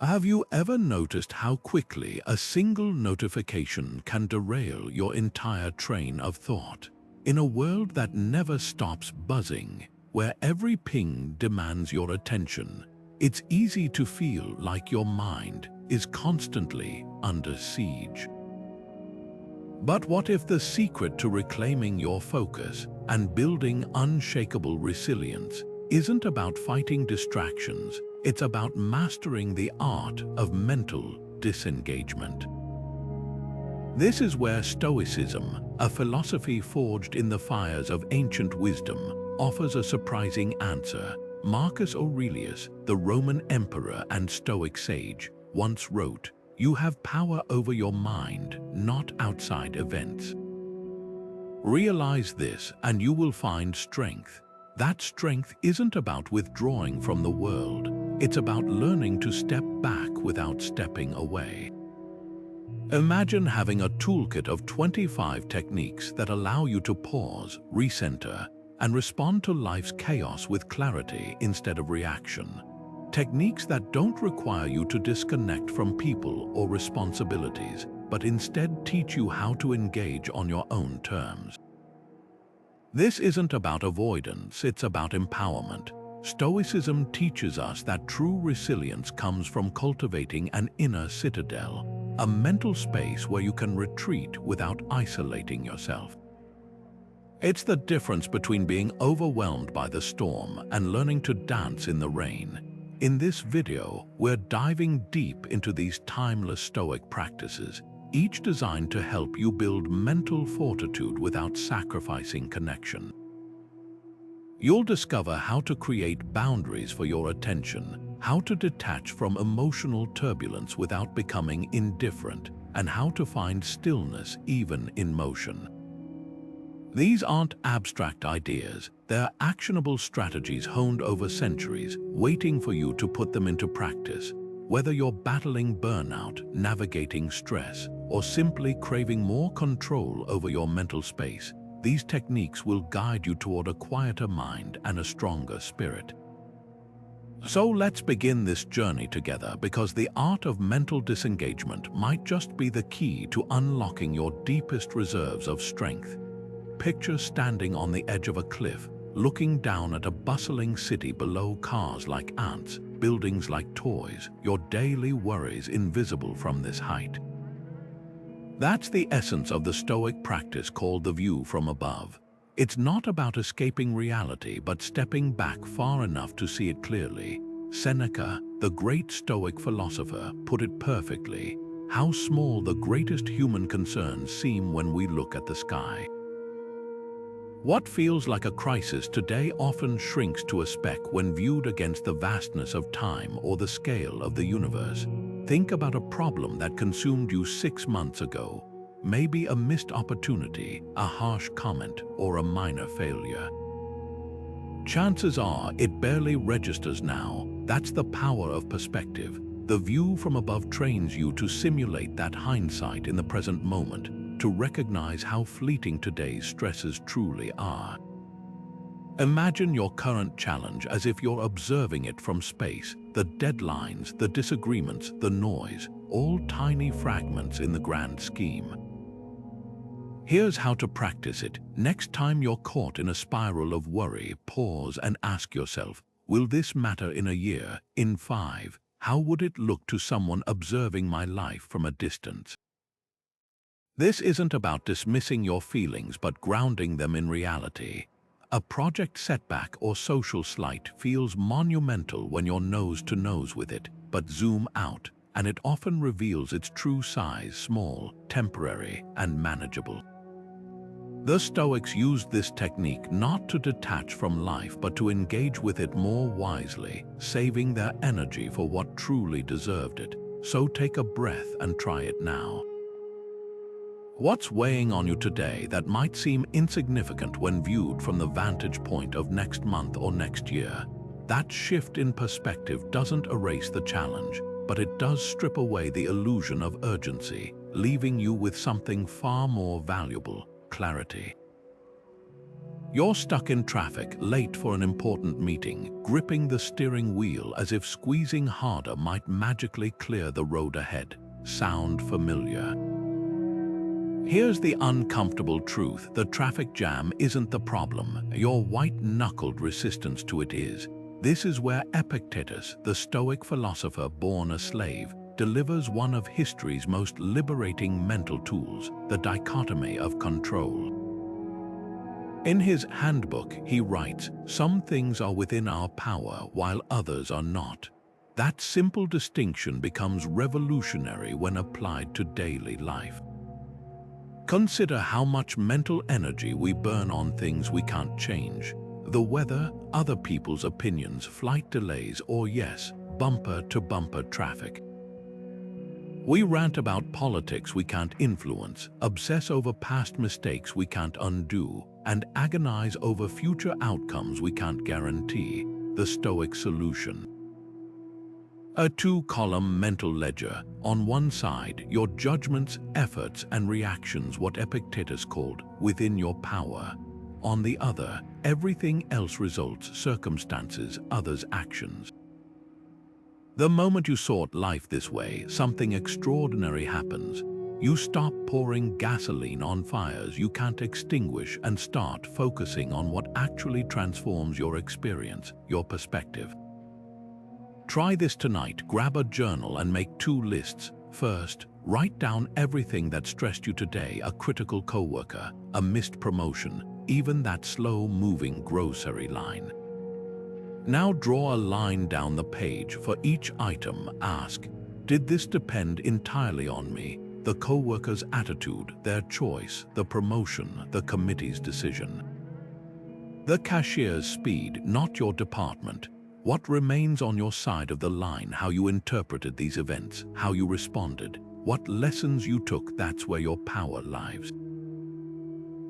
Have you ever noticed how quickly a single notification can derail your entire train of thought? In a world that never stops buzzing, where every ping demands your attention, it's easy to feel like your mind is constantly under siege. But what if the secret to reclaiming your focus and building unshakable resilience isn't about fighting distractions? It's about mastering the art of mental disengagement. This is where Stoicism, a philosophy forged in the fires of ancient wisdom, offers a surprising answer. Marcus Aurelius, the Roman emperor and Stoic sage, once wrote, "You have power over your mind, not outside events." Realize this and you will find strength. That strength isn't about withdrawing from the world. It's about learning to step back without stepping away. Imagine having a toolkit of 25 techniques that allow you to pause, recenter, and respond to life's chaos with clarity instead of reaction. Techniques that don't require you to disconnect from people or responsibilities, but instead teach you how to engage on your own terms. This isn't about avoidance, it's about empowerment. Stoicism teaches us that true resilience comes from cultivating an inner citadel, a mental space where you can retreat without isolating yourself. It's the difference between being overwhelmed by the storm and learning to dance in the rain. In this video, we're diving deep into these timeless Stoic practices, each designed to help you build mental fortitude without sacrificing connection. You'll discover how to create boundaries for your attention, how to detach from emotional turbulence without becoming indifferent, and how to find stillness even in motion. These aren't abstract ideas, they're actionable strategies honed over centuries, waiting for you to put them into practice. Whether you're battling burnout, navigating stress, or simply craving more control over your mental space, these techniques will guide you toward a quieter mind and a stronger spirit. So let's begin this journey together, because the art of mental disengagement might just be the key to unlocking your deepest reserves of strength. Picture standing on the edge of a cliff, looking down at a bustling city below, cars like ants, buildings like toys, your daily worries invisible from this height. That's the essence of the Stoic practice called the view from above. It's not about escaping reality, but stepping back far enough to see it clearly. Seneca, the great Stoic philosopher, put it perfectly: how small the greatest human concerns seem when we look at the sky. What feels like a crisis today often shrinks to a speck when viewed against the vastness of time or the scale of the universe. Think about a problem that consumed you 6 months ago. Maybe a missed opportunity, a harsh comment, or a minor failure. Chances are it barely registers now. That's the power of perspective. The view from above trains you to simulate that hindsight in the present moment, to recognize how fleeting today's stresses truly are. Imagine your current challenge as if you're observing it from space. The deadlines, the disagreements, the noise, all tiny fragments in the grand scheme. Here's how to practice it. Next time you're caught in a spiral of worry, pause and ask yourself, will this matter in a year, in 5? How would it look to someone observing my life from a distance? This isn't about dismissing your feelings, but grounding them in reality. A project setback or social slight feels monumental when you're nose to nose with it, but zoom out, and it often reveals its true size: small, temporary, and manageable. The Stoics used this technique not to detach from life, but to engage with it more wisely, saving their energy for what truly deserved it. So take a breath and try it now. What's weighing on you today that might seem insignificant when viewed from the vantage point of next month or next year? That shift in perspective doesn't erase the challenge, but it does strip away the illusion of urgency, leaving you with something far more valuable: clarity. You're stuck in traffic, late for an important meeting, gripping the steering wheel as if squeezing harder might magically clear the road ahead. Sound familiar? Here's the uncomfortable truth: the traffic jam isn't the problem. Your white-knuckled resistance to it is. This is where Epictetus, the Stoic philosopher born a slave, delivers one of history's most liberating mental tools, the dichotomy of control. In his handbook, he writes, "Some things are within our power while others are not." That simple distinction becomes revolutionary when applied to daily life. Consider how much mental energy we burn on things we can't change. The weather, other people's opinions, flight delays, or yes, bumper-to-bumper traffic. We rant about politics we can't influence, obsess over past mistakes we can't undo, and agonize over future outcomes we can't guarantee. The Stoic solution: a two-column mental ledger. On one side, your judgments, efforts, and reactions, what Epictetus called within your power. On the other, everything else: results, circumstances, others' actions. The moment you sort life this way, something extraordinary happens. You stop pouring gasoline on fires you can't extinguish and start focusing on what actually transforms your experience, your perspective. Try this tonight. Grab a journal and make 2 lists. First, write down everything that stressed you today: a critical coworker, a missed promotion, even that slow-moving grocery line. Now draw a line down the page. For each item, ask, did this depend entirely on me? The coworker's attitude, their choice, the promotion, the committee's decision. The cashier's speed, not your department. What remains on your side of the line? How you interpreted these events, how you responded, what lessons you took. That's where your power lies.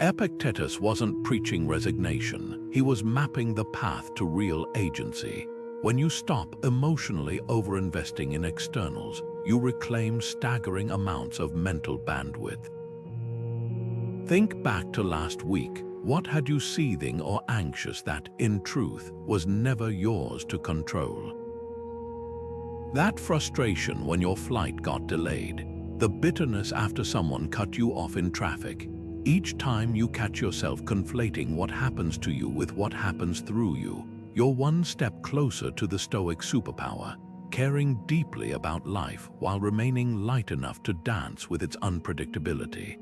Epictetus wasn't preaching resignation. He was mapping the path to real agency. When you stop emotionally overinvesting in externals, you reclaim staggering amounts of mental bandwidth. Think back to last week. What had you seething or anxious that, in truth, was never yours to control? That frustration when your flight got delayed, the bitterness after someone cut you off in traffic. Each time you catch yourself conflating what happens to you with what happens through you, you're one step closer to the Stoic superpower, caring deeply about life while remaining light enough to dance with its unpredictability.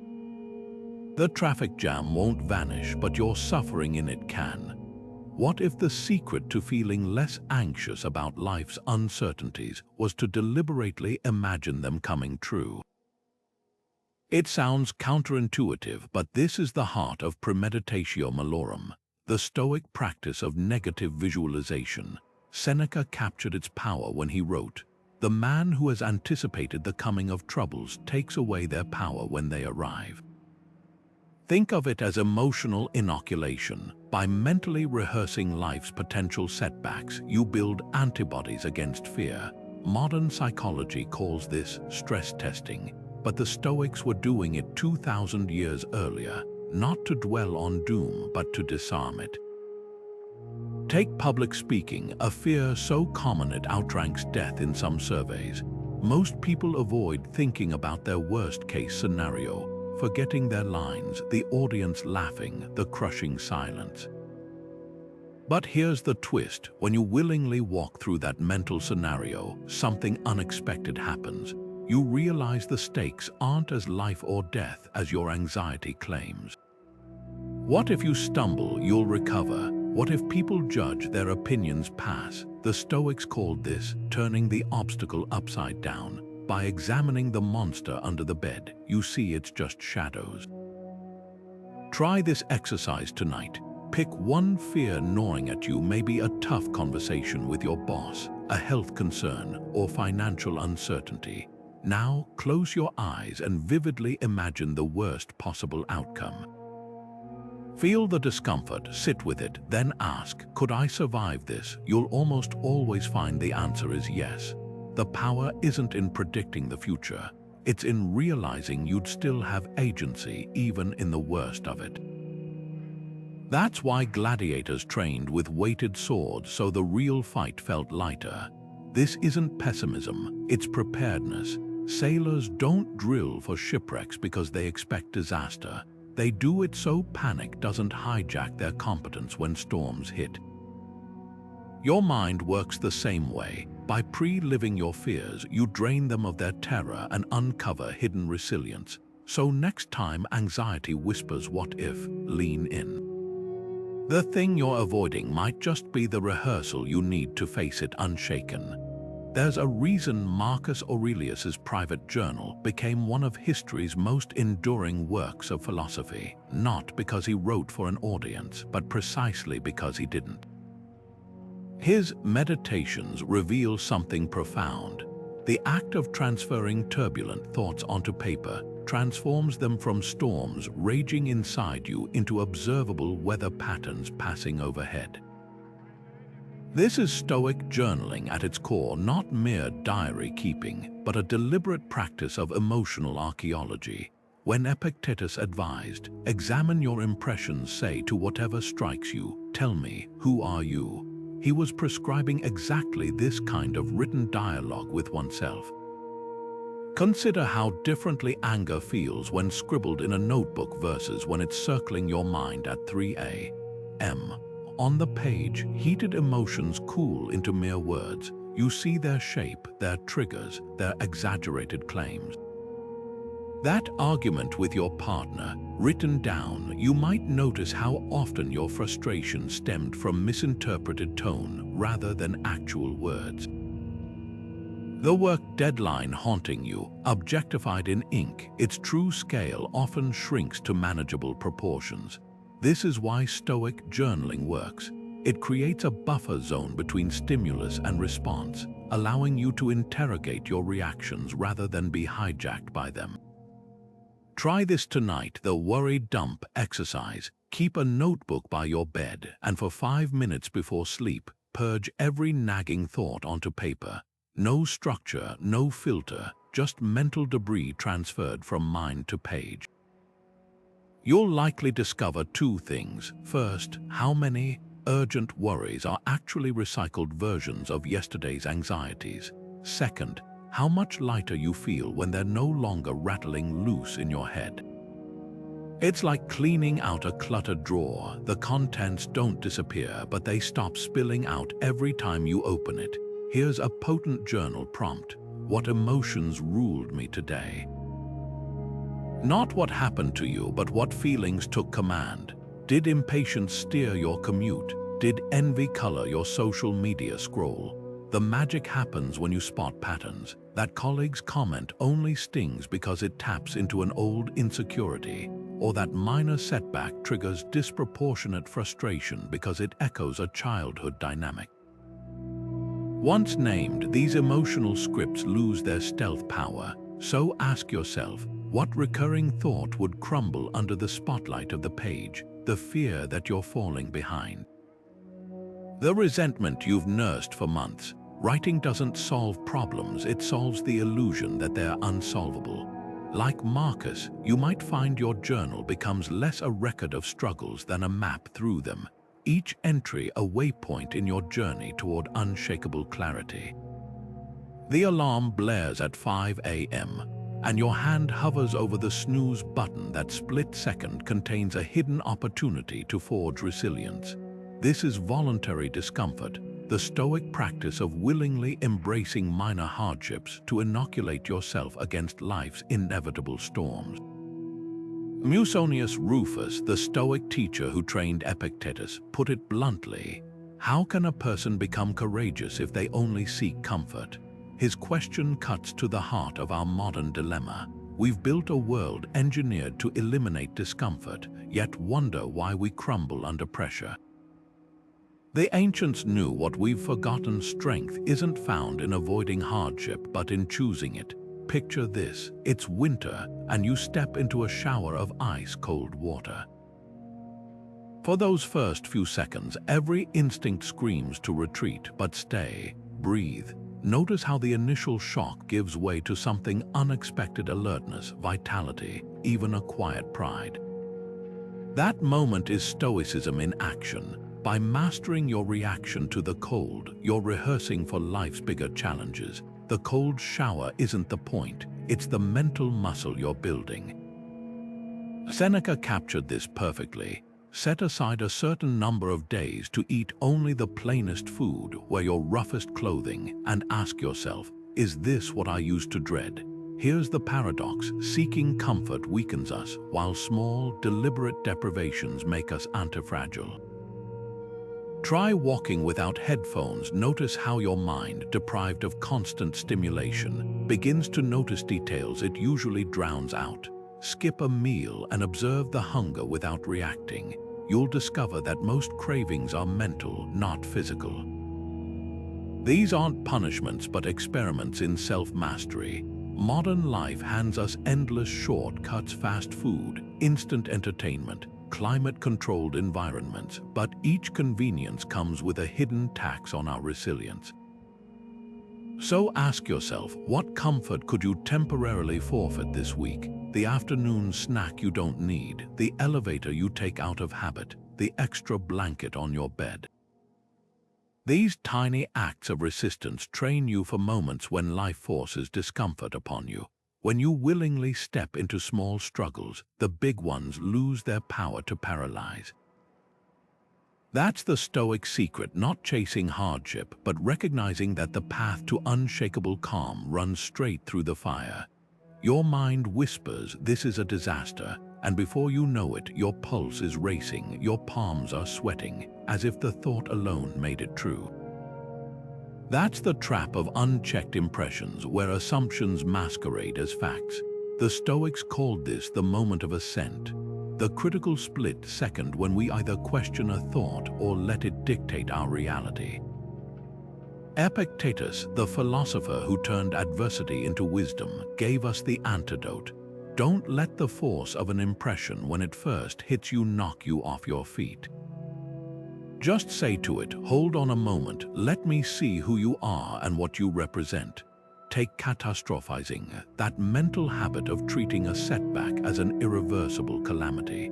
The traffic jam won't vanish, but your suffering in it can. What if the secret to feeling less anxious about life's uncertainties was to deliberately imagine them coming true? It sounds counterintuitive, but this is the heart of Premeditatio Malorum, the Stoic practice of negative visualization. Seneca captured its power when he wrote, "The man who has anticipated the coming of troubles takes away their power when they arrive." Think of it as emotional inoculation. By mentally rehearsing life's potential setbacks, you build antibodies against fear. Modern psychology calls this stress testing, but the Stoics were doing it 2,000 years earlier, not to dwell on doom, but to disarm it. Take public speaking, a fear so common it outranks death in some surveys. Most people avoid thinking about their worst-case scenario, forgetting their lines, the audience laughing, the crushing silence. But here's the twist: when you willingly walk through that mental scenario, something unexpected happens. You realize the stakes aren't as life or death as your anxiety claims. What if you stumble? You'll recover. What if people judge? Their opinions pass. The Stoics called this turning the obstacle upside down. By examining the monster under the bed, you see it's just shadows. Try this exercise tonight. Pick one fear gnawing at you, maybe a tough conversation with your boss, a health concern, or financial uncertainty. Now close your eyes and vividly imagine the worst possible outcome. Feel the discomfort, sit with it, then ask, could I survive this? You'll almost always find the answer is yes. The power isn't in predicting the future. It's in realizing you'd still have agency even in the worst of it. That's why gladiators trained with weighted swords so the real fight felt lighter. This isn't pessimism, it's preparedness. Sailors don't drill for shipwrecks because they expect disaster. They do it so panic doesn't hijack their competence when storms hit. Your mind works the same way. By pre-living your fears, you drain them of their terror and uncover hidden resilience. So next time anxiety whispers what if, lean in. The thing you're avoiding might just be the rehearsal you need to face it unshaken. There's a reason Marcus Aurelius's private journal became one of history's most enduring works of philosophy, not because he wrote for an audience, but precisely because he didn't. His meditations reveal something profound. The act of transferring turbulent thoughts onto paper transforms them from storms raging inside you into observable weather patterns passing overhead. This is Stoic journaling at its core, not mere diary keeping, but a deliberate practice of emotional archaeology. When Epictetus advised, "Examine your impressions, say to whatever strikes you, tell me, who are you?" he was prescribing exactly this kind of written dialogue with oneself. Consider how differently anger feels when scribbled in a notebook versus when it's circling your mind at 3 a.m. On the page, heated emotions cool into mere words. You see their shape, their triggers, their exaggerated claims. That argument with your partner, written down, you might notice how often your frustration stemmed from misinterpreted tone rather than actual words. The work deadline haunting you, objectified in ink, its true scale often shrinks to manageable proportions. This is why Stoic journaling works. It creates a buffer zone between stimulus and response, allowing you to interrogate your reactions rather than be hijacked by them. Try this tonight, the worry dump exercise. Keep a notebook by your bed, and for 5 minutes before sleep, purge every nagging thought onto paper. No structure, no filter, just mental debris transferred from mind to page. You'll likely discover two things. First, how many urgent worries are actually recycled versions of yesterday's anxieties. Second, how much lighter you feel when they're no longer rattling loose in your head. It's like cleaning out a cluttered drawer. The contents don't disappear, but they stop spilling out every time you open it. Here's a potent journal prompt. What emotions ruled me today? Not what happened to you, but what feelings took command. Did impatience steer your commute? Did envy color your social media scroll? The magic happens when you spot patterns. That colleague's comment only stings because it taps into an old insecurity, or that minor setback triggers disproportionate frustration because it echoes a childhood dynamic. Once named, these emotional scripts lose their stealth power, so ask yourself, what recurring thought would crumble under the spotlight of the page? The fear that you're falling behind. The resentment you've nursed for months. Writing doesn't solve problems, it solves the illusion that they're unsolvable. Like Marcus, you might find your journal becomes less a record of struggles than a map through them. Each entry a waypoint in your journey toward unshakable clarity. The alarm blares at 5 a.m., and your hand hovers over the snooze button. That split second contains a hidden opportunity to forge resilience. This is voluntary discomfort, the Stoic practice of willingly embracing minor hardships to inoculate yourself against life's inevitable storms. Musonius Rufus, the Stoic teacher who trained Epictetus, put it bluntly, how can a person become courageous if they only seek comfort? His question cuts to the heart of our modern dilemma. We've built a world engineered to eliminate discomfort, yet wonder why we crumble under pressure. The ancients knew what we've forgotten: strength isn't found in avoiding hardship, but in choosing it. Picture this, it's winter, and you step into a shower of ice-cold water. For those first few seconds, every instinct screams to retreat, but stay, breathe. Notice how the initial shock gives way to something unexpected: alertness, vitality, even a quiet pride. That moment is stoicism in action. By mastering your reaction to the cold, you're rehearsing for life's bigger challenges. The cold shower isn't the point, it's the mental muscle you're building. Seneca captured this perfectly. Set aside a certain number of days to eat only the plainest food, wear your roughest clothing, and ask yourself, is this what I used to dread? Here's the paradox: seeking comfort weakens us, while small, deliberate deprivations make us antifragile. Try walking without headphones. Notice how your mind, deprived of constant stimulation, begins to notice details it usually drowns out. Skip a meal and observe the hunger without reacting. You'll discover that most cravings are mental, not physical. These aren't punishments but experiments in self-mastery. Modern life hands us endless shortcuts: fast food, instant entertainment, climate-controlled environments, but each convenience comes with a hidden tax on our resilience. So ask yourself, what comfort could you temporarily forfeit this week? The afternoon snack you don't need, the elevator you take out of habit, the extra blanket on your bed. These tiny acts of resistance train you for moments when life forces discomfort upon you. When you willingly step into small struggles, the big ones lose their power to paralyze. That's the Stoic secret: not chasing hardship, but recognizing that the path to unshakable calm runs straight through the fire. Your mind whispers, "This is a disaster," and before you know it, your pulse is racing, your palms are sweating, as if the thought alone made it true. That's the trap of unchecked impressions, where assumptions masquerade as facts. The Stoics called this the moment of assent, the critical split second when we either question a thought or let it dictate our reality. Epictetus, the philosopher who turned adversity into wisdom, gave us the antidote. Don't let the force of an impression when it first hits you knock you off your feet. Just say to it, "Hold on a moment, let me see who you are and what you represent." Take catastrophizing, that mental habit of treating a setback as an irreversible calamity.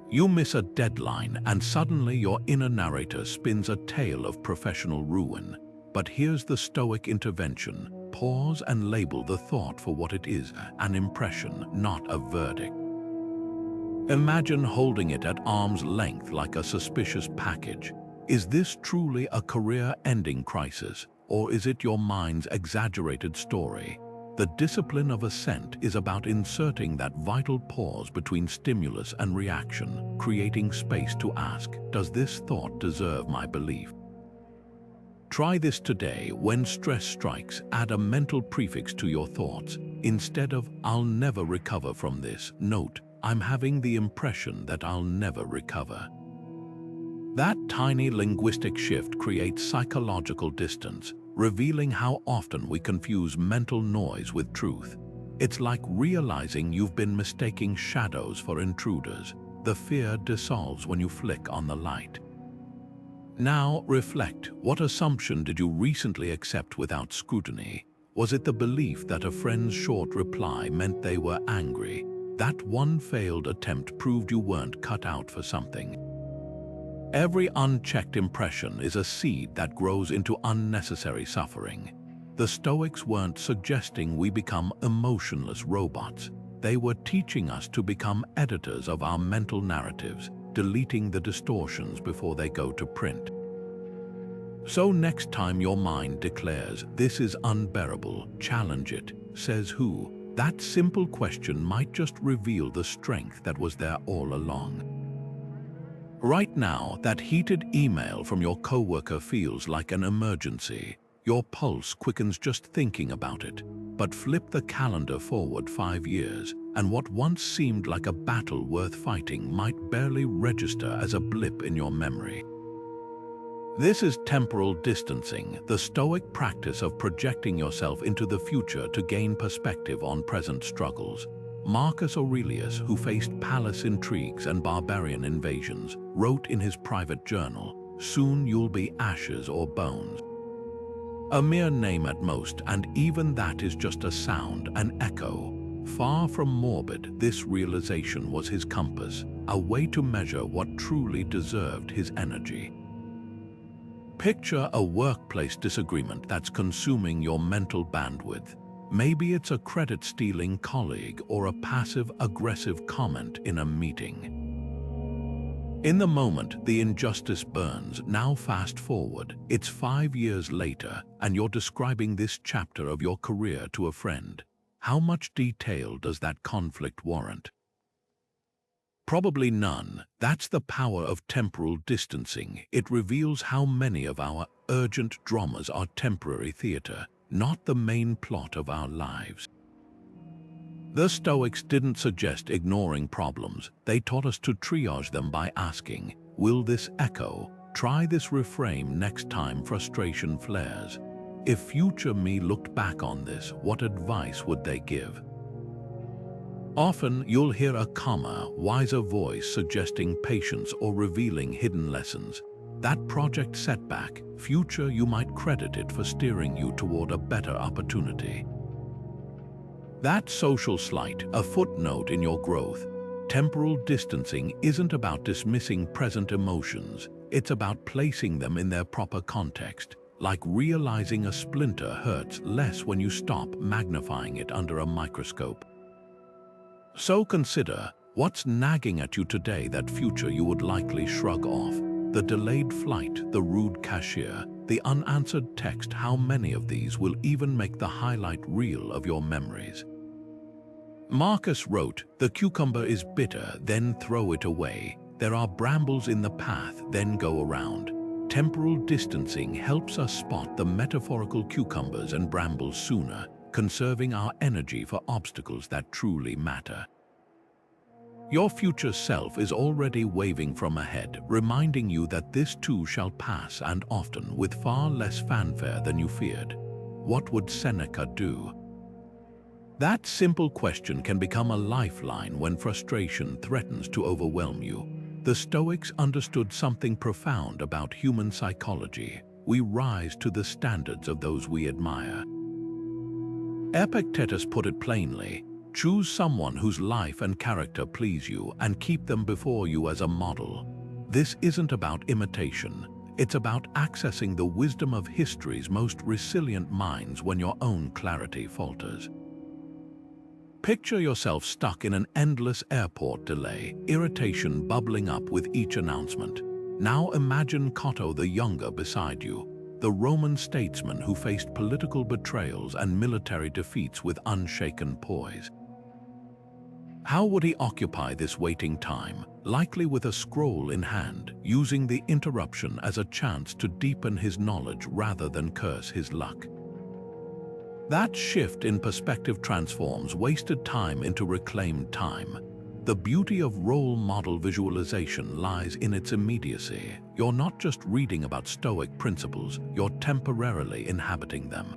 You miss a deadline and suddenly your inner narrator spins a tale of professional ruin. But here's the Stoic intervention: pause and label the thought for what it is, an impression, not a verdict. Imagine holding it at arm's length like a suspicious package. Is this truly a career-ending crisis, or is it your mind's exaggerated story? The discipline of assent is about inserting that vital pause between stimulus and reaction, creating space to ask, does this thought deserve my belief? Try this today. When stress strikes, add a mental prefix to your thoughts. Instead of, "I'll never recover from this," note, "I'm having the impression that I'll never recover." That tiny linguistic shift creates psychological distance, revealing how often we confuse mental noise with truth. It's like realizing you've been mistaking shadows for intruders. The fear dissolves when you flick on the light. Now reflect. What assumption did you recently accept without scrutiny? Was it the belief that a friend's short reply meant they were angry? That one failed attempt proved you weren't cut out for something. Every unchecked impression is a seed that grows into unnecessary suffering. The Stoics weren't suggesting we become emotionless robots. They were teaching us to become editors of our mental narratives, deleting the distortions before they go to print. So next time your mind declares, "This is unbearable," challenge it. Says who? That simple question might just reveal the strength that was there all along. Right now, that heated email from your coworker feels like an emergency. Your pulse quickens just thinking about it. But flip the calendar forward 5 years, and what once seemed like a battle worth fighting might barely register as a blip in your memory. This is temporal distancing, the Stoic practice of projecting yourself into the future to gain perspective on present struggles. Marcus Aurelius, who faced palace intrigues and barbarian invasions, wrote in his private journal, "Soon you'll be ashes or bones." A mere name at most, and even that is just a sound, an echo. Far from morbid, this realization was his compass, a way to measure what truly deserved his energy. Picture a workplace disagreement that's consuming your mental bandwidth. Maybe it's a credit-stealing colleague or a passive-aggressive comment in a meeting. In the moment, the injustice burns. Now fast forward. It's 5 years later, and you're describing this chapter of your career to a friend. How much detail does that conflict warrant? Probably none. That's the power of temporal distancing. It reveals how many of our urgent dramas are temporary theater, not the main plot of our lives. The Stoics didn't suggest ignoring problems. They taught us to triage them by asking, will this echo? Try this reframe next time frustration flares. If future me looked back on this, what advice would they give? Often you'll hear a calmer, wiser voice suggesting patience or revealing hidden lessons. That project setback, future you might credit it for steering you toward a better opportunity. That social slight, a footnote in your growth. Temporal distancing isn't about dismissing present emotions. It's about placing them in their proper context, like realizing a splinter hurts less when you stop magnifying it under a microscope. So consider, what's nagging at you today that future you would likely shrug off? The delayed flight, the rude cashier, the unanswered text. How many of these will even make the highlight reel of your memories? Marcus wrote, "The cucumber is bitter, then throw it away. There are brambles in the path, then go around." Temporal distancing helps us spot the metaphorical cucumbers and brambles sooner, conserving our energy for obstacles that truly matter. Your future self is already waving from ahead, reminding you that this too shall pass, and often with far less fanfare than you feared. What would Seneca do? That simple question can become a lifeline when frustration threatens to overwhelm you. The Stoics understood something profound about human psychology. We rise to the standards of those we admire. Epictetus put it plainly, choose someone whose life and character please you and keep them before you as a model. This isn't about imitation. It's about accessing the wisdom of history's most resilient minds when your own clarity falters. Picture yourself stuck in an endless airport delay, irritation bubbling up with each announcement. Now imagine Cotto the Younger beside you, the Roman statesman who faced political betrayals and military defeats with unshaken poise. How would he occupy this waiting time, likely with a scroll in hand, using the interruption as a chance to deepen his knowledge rather than curse his luck? That shift in perspective transforms wasted time into reclaimed time. The beauty of role model visualization lies in its immediacy. You're not just reading about Stoic principles, you're temporarily inhabiting them.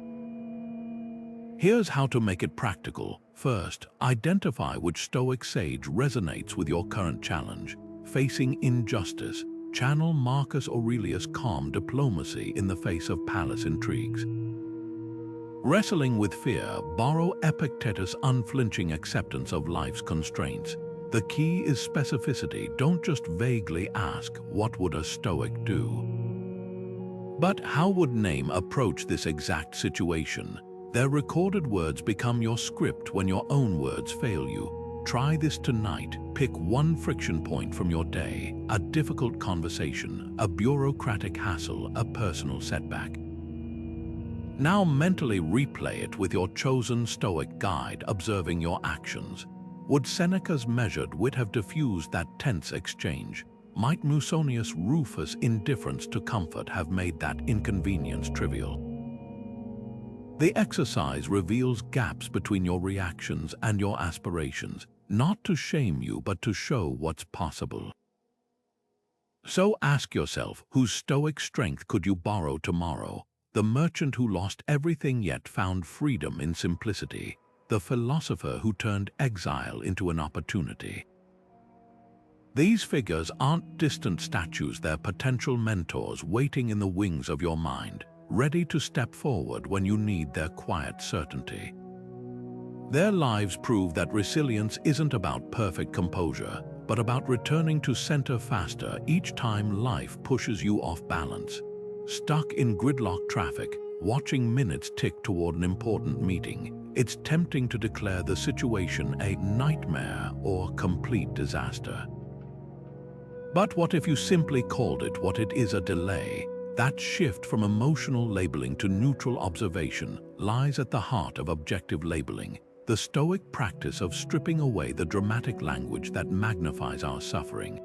Here's how to make it practical. First, identify which Stoic sage resonates with your current challenge. Facing injustice, channel Marcus Aurelius' calm diplomacy in the face of palace intrigues. Wrestling with fear, borrow Epictetus' unflinching acceptance of life's constraints. The key is specificity. Don't just vaguely ask, what would a Stoic do? But how would Name approach this exact situation? Their recorded words become your script when your own words fail you. Try this tonight. Pick one friction point from your day, a difficult conversation, a bureaucratic hassle, a personal setback. Now mentally replay it with your chosen Stoic guide observing your actions. Would Seneca's measured wit have diffused that tense exchange? Might Musonius Rufus' indifference to comfort have made that inconvenience trivial? The exercise reveals gaps between your reactions and your aspirations, not to shame you but to show what's possible. So ask yourself, whose Stoic strength could you borrow tomorrow? The merchant who lost everything yet found freedom in simplicity. The philosopher who turned exile into an opportunity. These figures aren't distant statues, they're potential mentors waiting in the wings of your mind, ready to step forward when you need their quiet certainty. Their lives prove that resilience isn't about perfect composure, but about returning to center faster each time life pushes you off balance. Stuck in gridlock traffic, watching minutes tick toward an important meeting, it's tempting to declare the situation a nightmare or complete disaster. But what if you simply called it what it is, a delay? That shift from emotional labeling to neutral observation lies at the heart of objective labeling, the Stoic practice of stripping away the dramatic language that magnifies our suffering.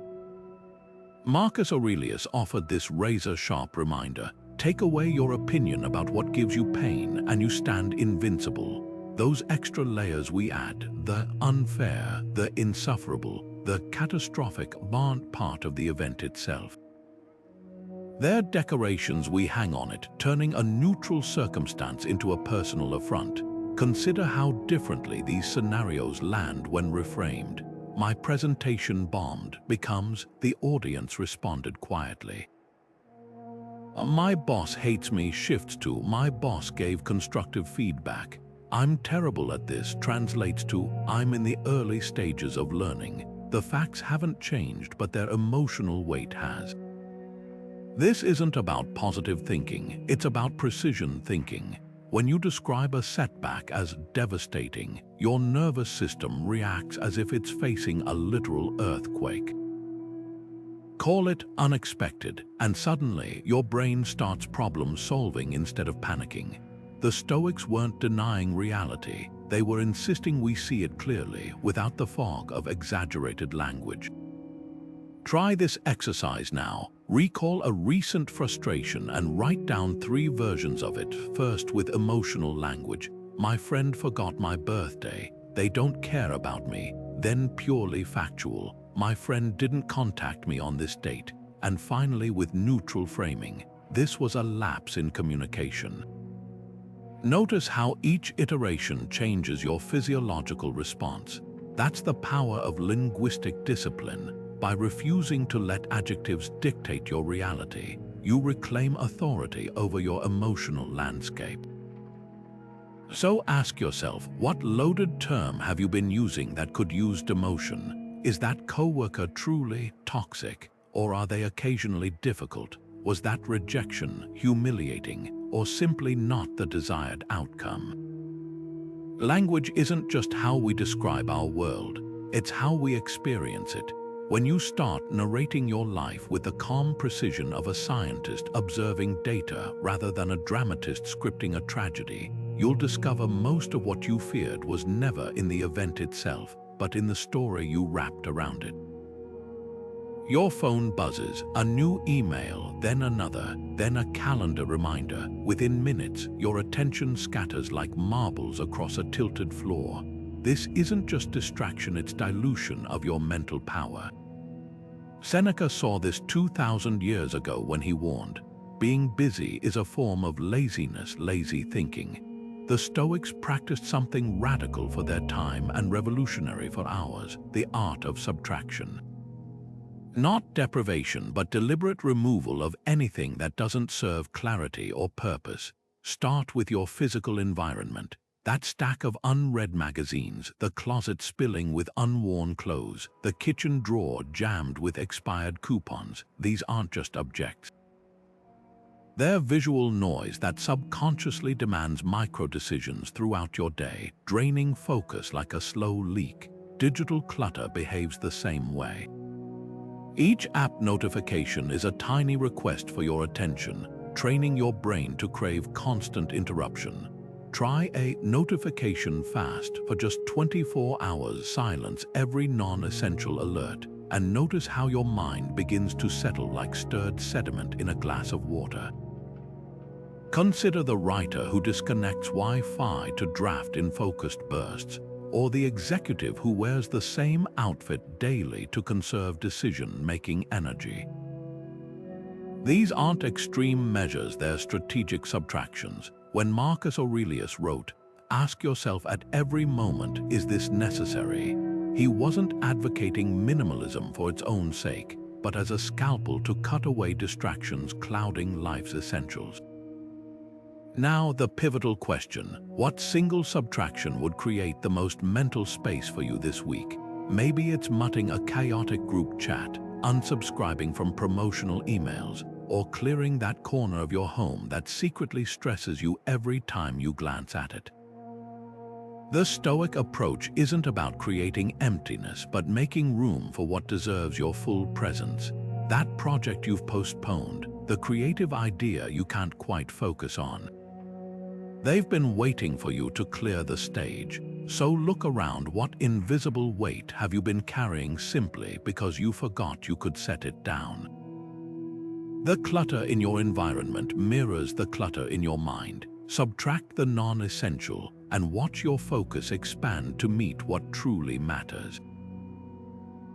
Marcus Aurelius offered this razor-sharp reminder: take away your opinion about what gives you pain and you stand invincible. Those extra layers we add, the unfair, the insufferable, the catastrophic, aren't part of the event itself. They're decorations we hang on it, turning a neutral circumstance into a personal affront. Consider how differently these scenarios land when reframed. My presentation bombed becomes the audience responded quietly. My boss hates me shifts to my boss gave constructive feedback. I'm terrible at this translates to I'm in the early stages of learning. The facts haven't changed, but their emotional weight has. This isn't about positive thinking, it's about precision thinking. When you describe a setback as devastating, your nervous system reacts as if it's facing a literal earthquake. Call it unexpected, and suddenly your brain starts problem solving instead of panicking. The Stoics weren't denying reality, they were insisting we see it clearly without the fog of exaggerated language. Try this exercise now. Recall a recent frustration and write down 3 versions of it. First, with emotional language. My friend forgot my birthday. They don't care about me. Then purely factual. My friend didn't contact me on this date. And finally, with neutral framing. This was a lapse in communication. Notice how each iteration changes your physiological response. That's the power of linguistic discipline. By refusing to let adjectives dictate your reality, you reclaim authority over your emotional landscape. So ask yourself, what loaded term have you been using that could use demotion? Is that coworker truly toxic, or are they occasionally difficult? Was that rejection humiliating, or simply not the desired outcome? Language isn't just how we describe our world, it's how we experience it. When you start narrating your life with the calm precision of a scientist observing data rather than a dramatist scripting a tragedy, you'll discover most of what you feared was never in the event itself, but in the story you wrapped around it. Your phone buzzes, a new email, then another, then a calendar reminder. Within minutes, your attention scatters like marbles across a tilted floor. This isn't just distraction, it's dilution of your mental power. Seneca saw this 2,000 years ago when he warned, being busy is a form of laziness, lazy thinking. The Stoics practiced something radical for their time and revolutionary for ours, the art of subtraction. Not deprivation, but deliberate removal of anything that doesn't serve clarity or purpose. Start with your physical environment. That stack of unread magazines, the closet spilling with unworn clothes, the kitchen drawer jammed with expired coupons, these aren't just objects. They're visual noise that subconsciously demands micro-decisions throughout your day, draining focus like a slow leak. Digital clutter behaves the same way. Each app notification is a tiny request for your attention, training your brain to crave constant interruption. Try a notification fast for just 24 hours. Silence every non-essential alert, and notice how your mind begins to settle like stirred sediment in a glass of water. Consider the writer who disconnects Wi-Fi to draft in focused bursts, or the executive who wears the same outfit daily to conserve decision-making energy. These aren't extreme measures, they're strategic subtractions. When Marcus Aurelius wrote, "Ask yourself at every moment, is this necessary?" he wasn't advocating minimalism for its own sake, but as a scalpel to cut away distractions clouding life's essentials. Now, the pivotal question: what single subtraction would create the most mental space for you this week? Maybe it's muting a chaotic group chat, unsubscribing from promotional emails, or clearing that corner of your home that secretly stresses you every time you glance at it. The Stoic approach isn't about creating emptiness, but making room for what deserves your full presence. That project you've postponed, the creative idea you can't quite focus on. They've been waiting for you to clear the stage. So look around. What invisible weight have you been carrying simply because you forgot you could set it down? The clutter in your environment mirrors the clutter in your mind. Subtract the non-essential and watch your focus expand to meet what truly matters.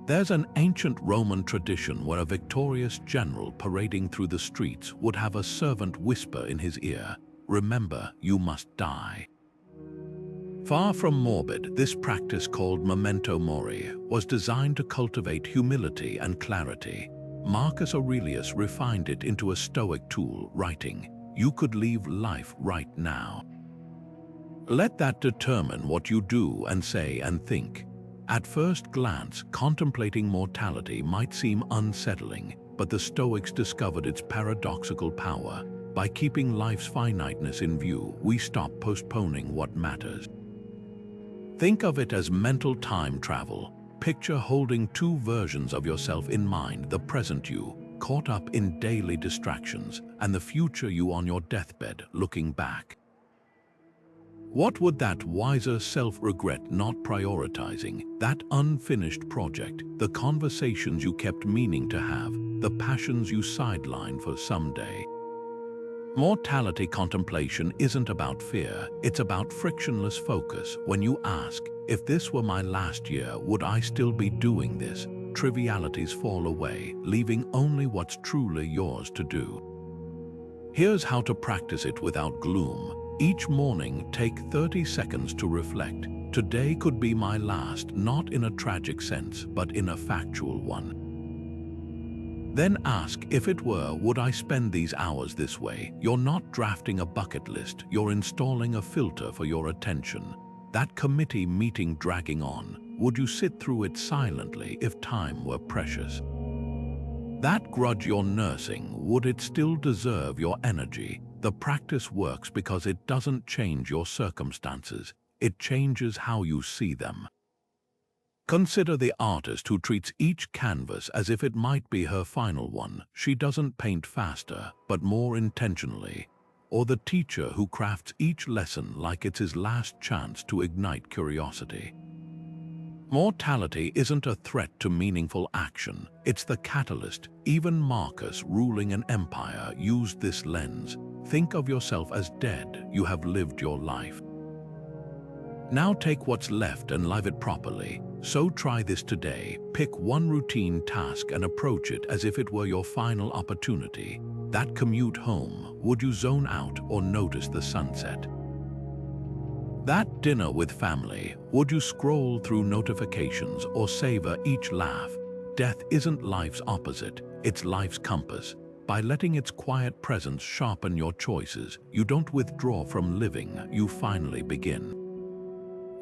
There's an ancient Roman tradition where a victorious general parading through the streets would have a servant whisper in his ear, "Remember, you must die." Far from morbid, this practice, called Memento Mori, was designed to cultivate humility and clarity. Marcus Aurelius refined it into a Stoic tool, writing, "You could leave life right now." Let that determine what you do and say and think. At first glance, contemplating mortality might seem unsettling, but the Stoics discovered its paradoxical power. By keeping life's finiteness in view, we stop postponing what matters. Think of it as mental time travel. Picture holding two versions of yourself in mind: the present you, caught up in daily distractions, and the future you on your deathbed, looking back. What would that wiser self regret not prioritizing? That unfinished project, the conversations you kept meaning to have, the passions you sidelined for someday. Mortality contemplation isn't about fear, it's about frictionless focus. When you ask, "If this were my last year, would I still be doing this?" trivialities fall away, leaving only what's truly yours to do. Here's how to practice it without gloom. Each morning, take 30 seconds to reflect. Today could be my last, not in a tragic sense, but in a factual one. Then ask, if it were, would I spend these hours this way? You're not drafting a bucket list, you're installing a filter for your attention. That committee meeting dragging on, would you sit through it silently if time were precious? That grudge you're nursing, would it still deserve your energy? The practice works because it doesn't change your circumstances, it changes how you see them. Consider the artist who treats each canvas as if it might be her final one. She doesn't paint faster, but more intentionally. Or the teacher who crafts each lesson like it's his last chance to ignite curiosity. Mortality isn't a threat to meaningful action, it's the catalyst. Even Marcus, ruling an empire, used this lens. Think of yourself as dead, you have lived your life. Now take what's left and live it properly. So try this today. Pick one routine task and approach it as if it were your final opportunity. That commute home, would you zone out or notice the sunset? That dinner with family, would you scroll through notifications or savor each laugh? Death isn't life's opposite, it's life's compass. By letting its quiet presence sharpen your choices, you don't withdraw from living, you finally begin.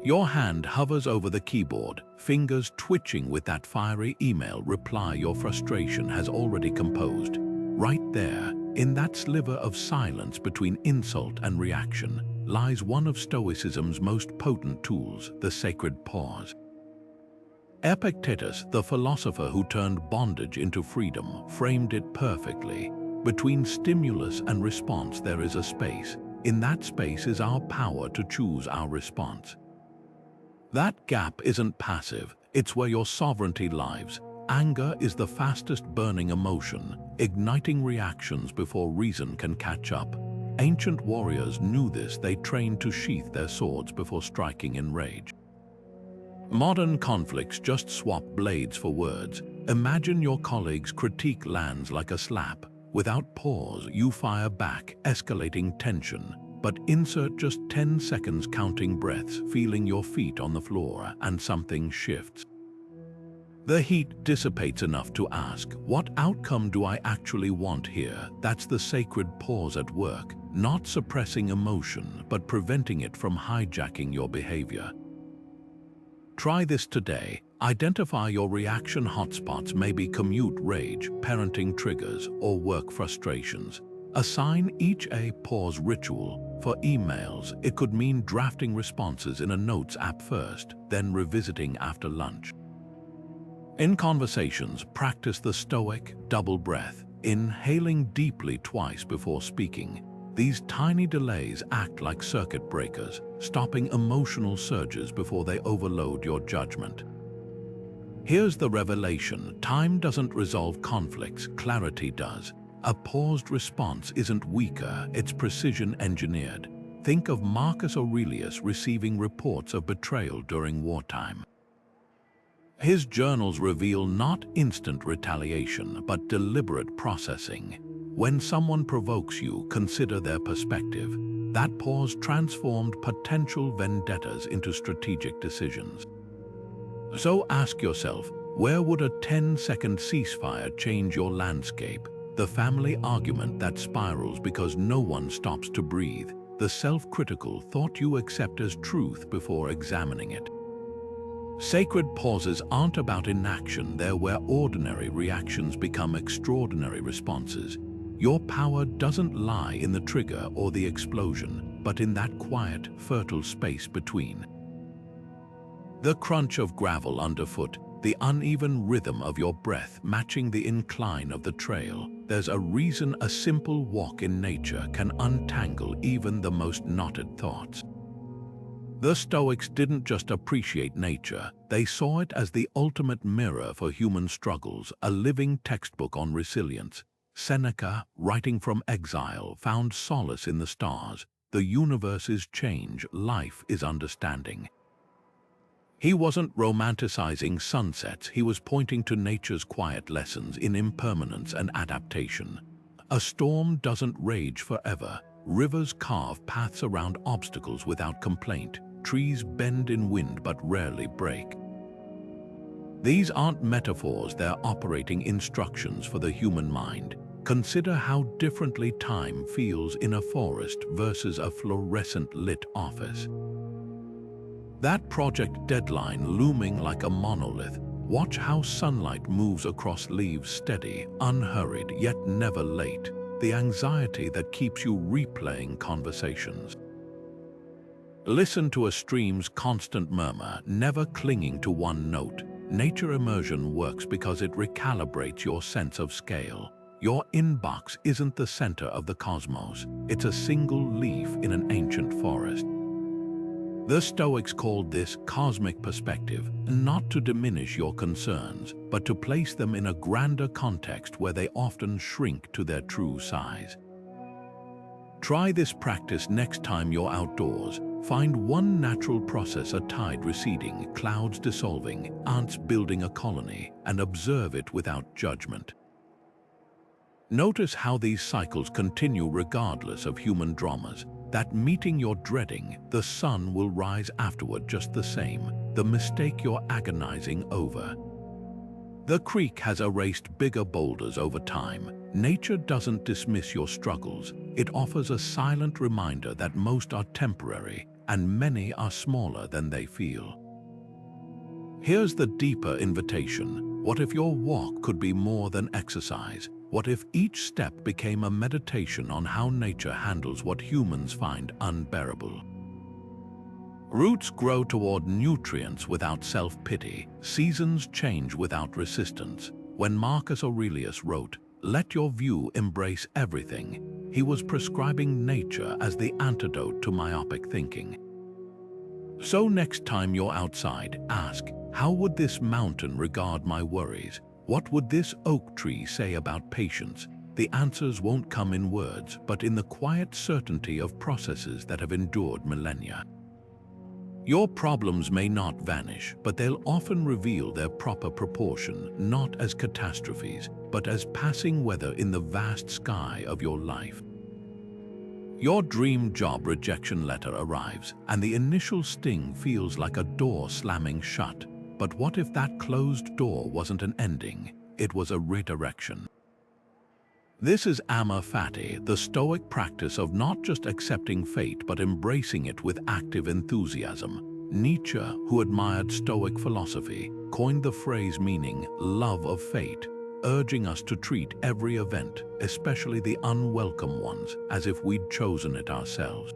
Your hand hovers over the keyboard, fingers twitching with that fiery email reply your frustration has already composed. Right there, in that sliver of silence between insult and reaction, lies one of Stoicism's most potent tools, the sacred pause. Epictetus, the philosopher who turned bondage into freedom, framed it perfectly. Between stimulus and response there is a space. In that space is our power to choose our response. That gap isn't passive, it's where your sovereignty lies. Anger is the fastest burning emotion, igniting reactions before reason can catch up. Ancient warriors knew this, they trained to sheath their swords before striking in rage. Modern conflicts just swap blades for words. Imagine your colleague's critique lands like a slap. Without pause, you fire back, escalating tension. But insert just 10 seconds counting breaths, feeling your feet on the floor, and something shifts. The heat dissipates enough to ask, what outcome do I actually want here? That's the sacred pause at work, not suppressing emotion, but preventing it from hijacking your behavior. Try this today. Identify your reaction hotspots, maybe commute rage, parenting triggers, or work frustrations. Assign each a pause ritual. For emails, it could mean drafting responses in a notes app first, then revisiting after lunch. In conversations, practice the Stoic double breath, inhaling deeply twice before speaking. These tiny delays act like circuit breakers, stopping emotional surges before they overload your judgment. Here's the revelation: time doesn't resolve conflicts, clarity does. A paused response isn't weaker, it's precision engineered. Think of Marcus Aurelius receiving reports of betrayal during wartime. His journals reveal not instant retaliation, but deliberate processing. When someone provokes you, consider their perspective. That pause transformed potential vendettas into strategic decisions. So ask yourself, where would a 10-second ceasefire change your landscape? The family argument that spirals because no one stops to breathe. The self-critical thought you accept as truth before examining it. Sacred pauses aren't about inaction, they're where ordinary reactions become extraordinary responses. Your power doesn't lie in the trigger or the explosion, but in that quiet, fertile space between. The crunch of gravel underfoot, the uneven rhythm of your breath matching the incline of the trail. There's a reason a simple walk in nature can untangle even the most knotted thoughts. The Stoics didn't just appreciate nature, they saw it as the ultimate mirror for human struggles, a living textbook on resilience. Seneca, writing from exile, found solace in the stars. The universe is change, life is understanding. He wasn't romanticizing sunsets, he was pointing to nature's quiet lessons in impermanence and adaptation. A storm doesn't rage forever. Rivers carve paths around obstacles without complaint. Trees bend in wind but rarely break. These aren't metaphors, they're operating instructions for the human mind. Consider how differently time feels in a forest versus a fluorescent-lit office. That project deadline looming like a monolith. Watch how sunlight moves across leaves, steady, unhurried, yet never late. The anxiety that keeps you replaying conversations. Listen to a stream's constant murmur, never clinging to one note. Nature immersion works because it recalibrates your sense of scale. Your inbox isn't the center of the cosmos, it's a single leaf in an ancient forest. The Stoics called this cosmic perspective, not to diminish your concerns, but to place them in a grander context where they often shrink to their true size. Try this practice next time you're outdoors. Find one natural process: a tide receding, clouds dissolving, ants building a colony, and observe it without judgment. Notice how these cycles continue regardless of human dramas. That meeting you're dreading, the sun will rise afterward just the same. The mistake you're agonizing over. The creek has erased bigger boulders over time. Nature doesn't dismiss your struggles. It offers a silent reminder that most are temporary, and many are smaller than they feel. Here's the deeper invitation. What if your walk could be more than exercise? What if each step became a meditation on how nature handles what humans find unbearable? Roots grow toward nutrients without self-pity. Seasons change without resistance. When Marcus Aurelius wrote, "Let your view embrace everything," he was prescribing nature as the antidote to myopic thinking. So next time you're outside, ask, how would this mountain regard my worries? What would this oak tree say about patience? The answers won't come in words, but in the quiet certainty of processes that have endured millennia. Your problems may not vanish, but they'll often reveal their proper proportion, not as catastrophes, but as passing weather in the vast sky of your life. Your dream job rejection letter arrives, and the initial sting feels like a door slamming shut. But what if that closed door wasn't an ending? It was a redirection. This is Amorfati, the Stoic practice of not just accepting fate but embracing it with active enthusiasm. Nietzsche, who admired Stoic philosophy, coined the phrase meaning love of fate, urging us to treat every event, especially the unwelcome ones, as if we'd chosen it ourselves.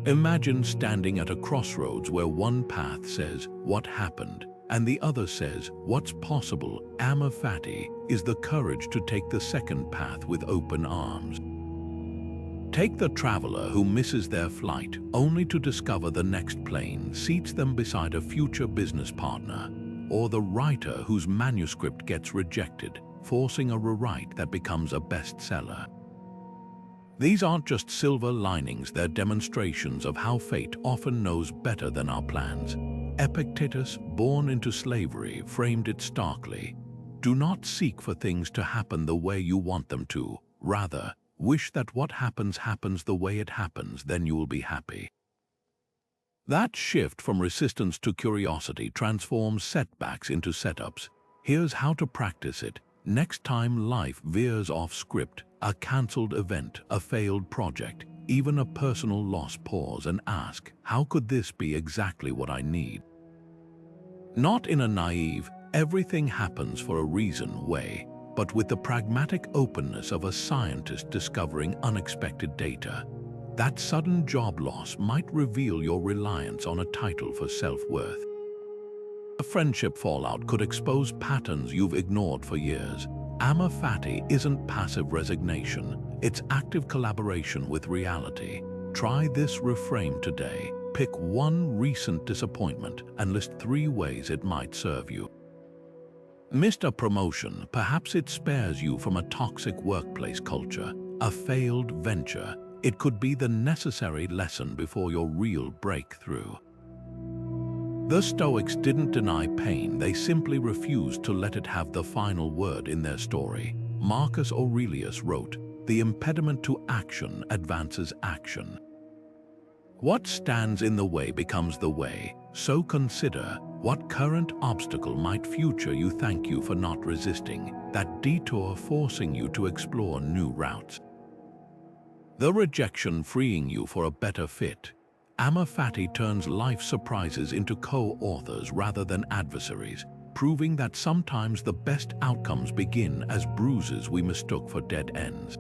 Imagine standing at a crossroads where one path says, "What happened?" and the other says, "What's possible?" Amorfati is the courage to take the second path with open arms. Take the traveler who misses their flight only to discover the next plane seats them beside a future business partner, or the writer whose manuscript gets rejected, forcing a rewrite that becomes a bestseller. These aren't just silver linings, they're demonstrations of how fate often knows better than our plans. Epictetus, born into slavery, framed it starkly. Do not seek for things to happen the way you want them to. Rather, wish that what happens happens the way it happens, then you will be happy. That shift from resistance to curiosity transforms setbacks into setups. Here's how to practice it. Next time life veers off script, a cancelled event, a failed project, even a personal loss, pause and ask, how could this be exactly what I need? Not in a naive, everything happens for a reason way, but with the pragmatic openness of a scientist discovering unexpected data. That sudden job loss might reveal your reliance on a title for self-worth. A friendship fallout could expose patterns you've ignored for years. Amorfati isn't passive resignation, it's active collaboration with reality. Try this reframe today. Pick one recent disappointment and list 3 ways it might serve you. Missed a promotion, perhaps it spares you from a toxic workplace culture, a failed venture. It could be the necessary lesson before your real breakthrough. The Stoics didn't deny pain, they simply refused to let it have the final word in their story. Marcus Aurelius wrote, "The impediment to action advances action." What stands in the way becomes the way, so consider what current obstacle might future you thank you for not resisting, that detour forcing you to explore new routes. The rejection freeing you for a better fit. Amorfati turns life surprises into co-authors rather than adversaries, proving that sometimes the best outcomes begin as bruises we mistook for dead ends.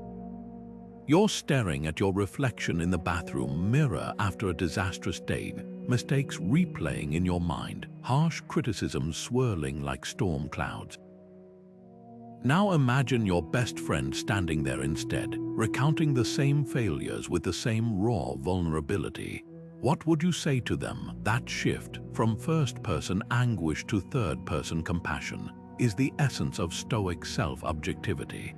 You're staring at your reflection in the bathroom mirror after a disastrous day, mistakes replaying in your mind, harsh criticisms swirling like storm clouds. Now imagine your best friend standing there instead, recounting the same failures with the same raw vulnerability. What would you say to them? That shift from first-person anguish to third-person compassion is the essence of Stoic self-objectivity.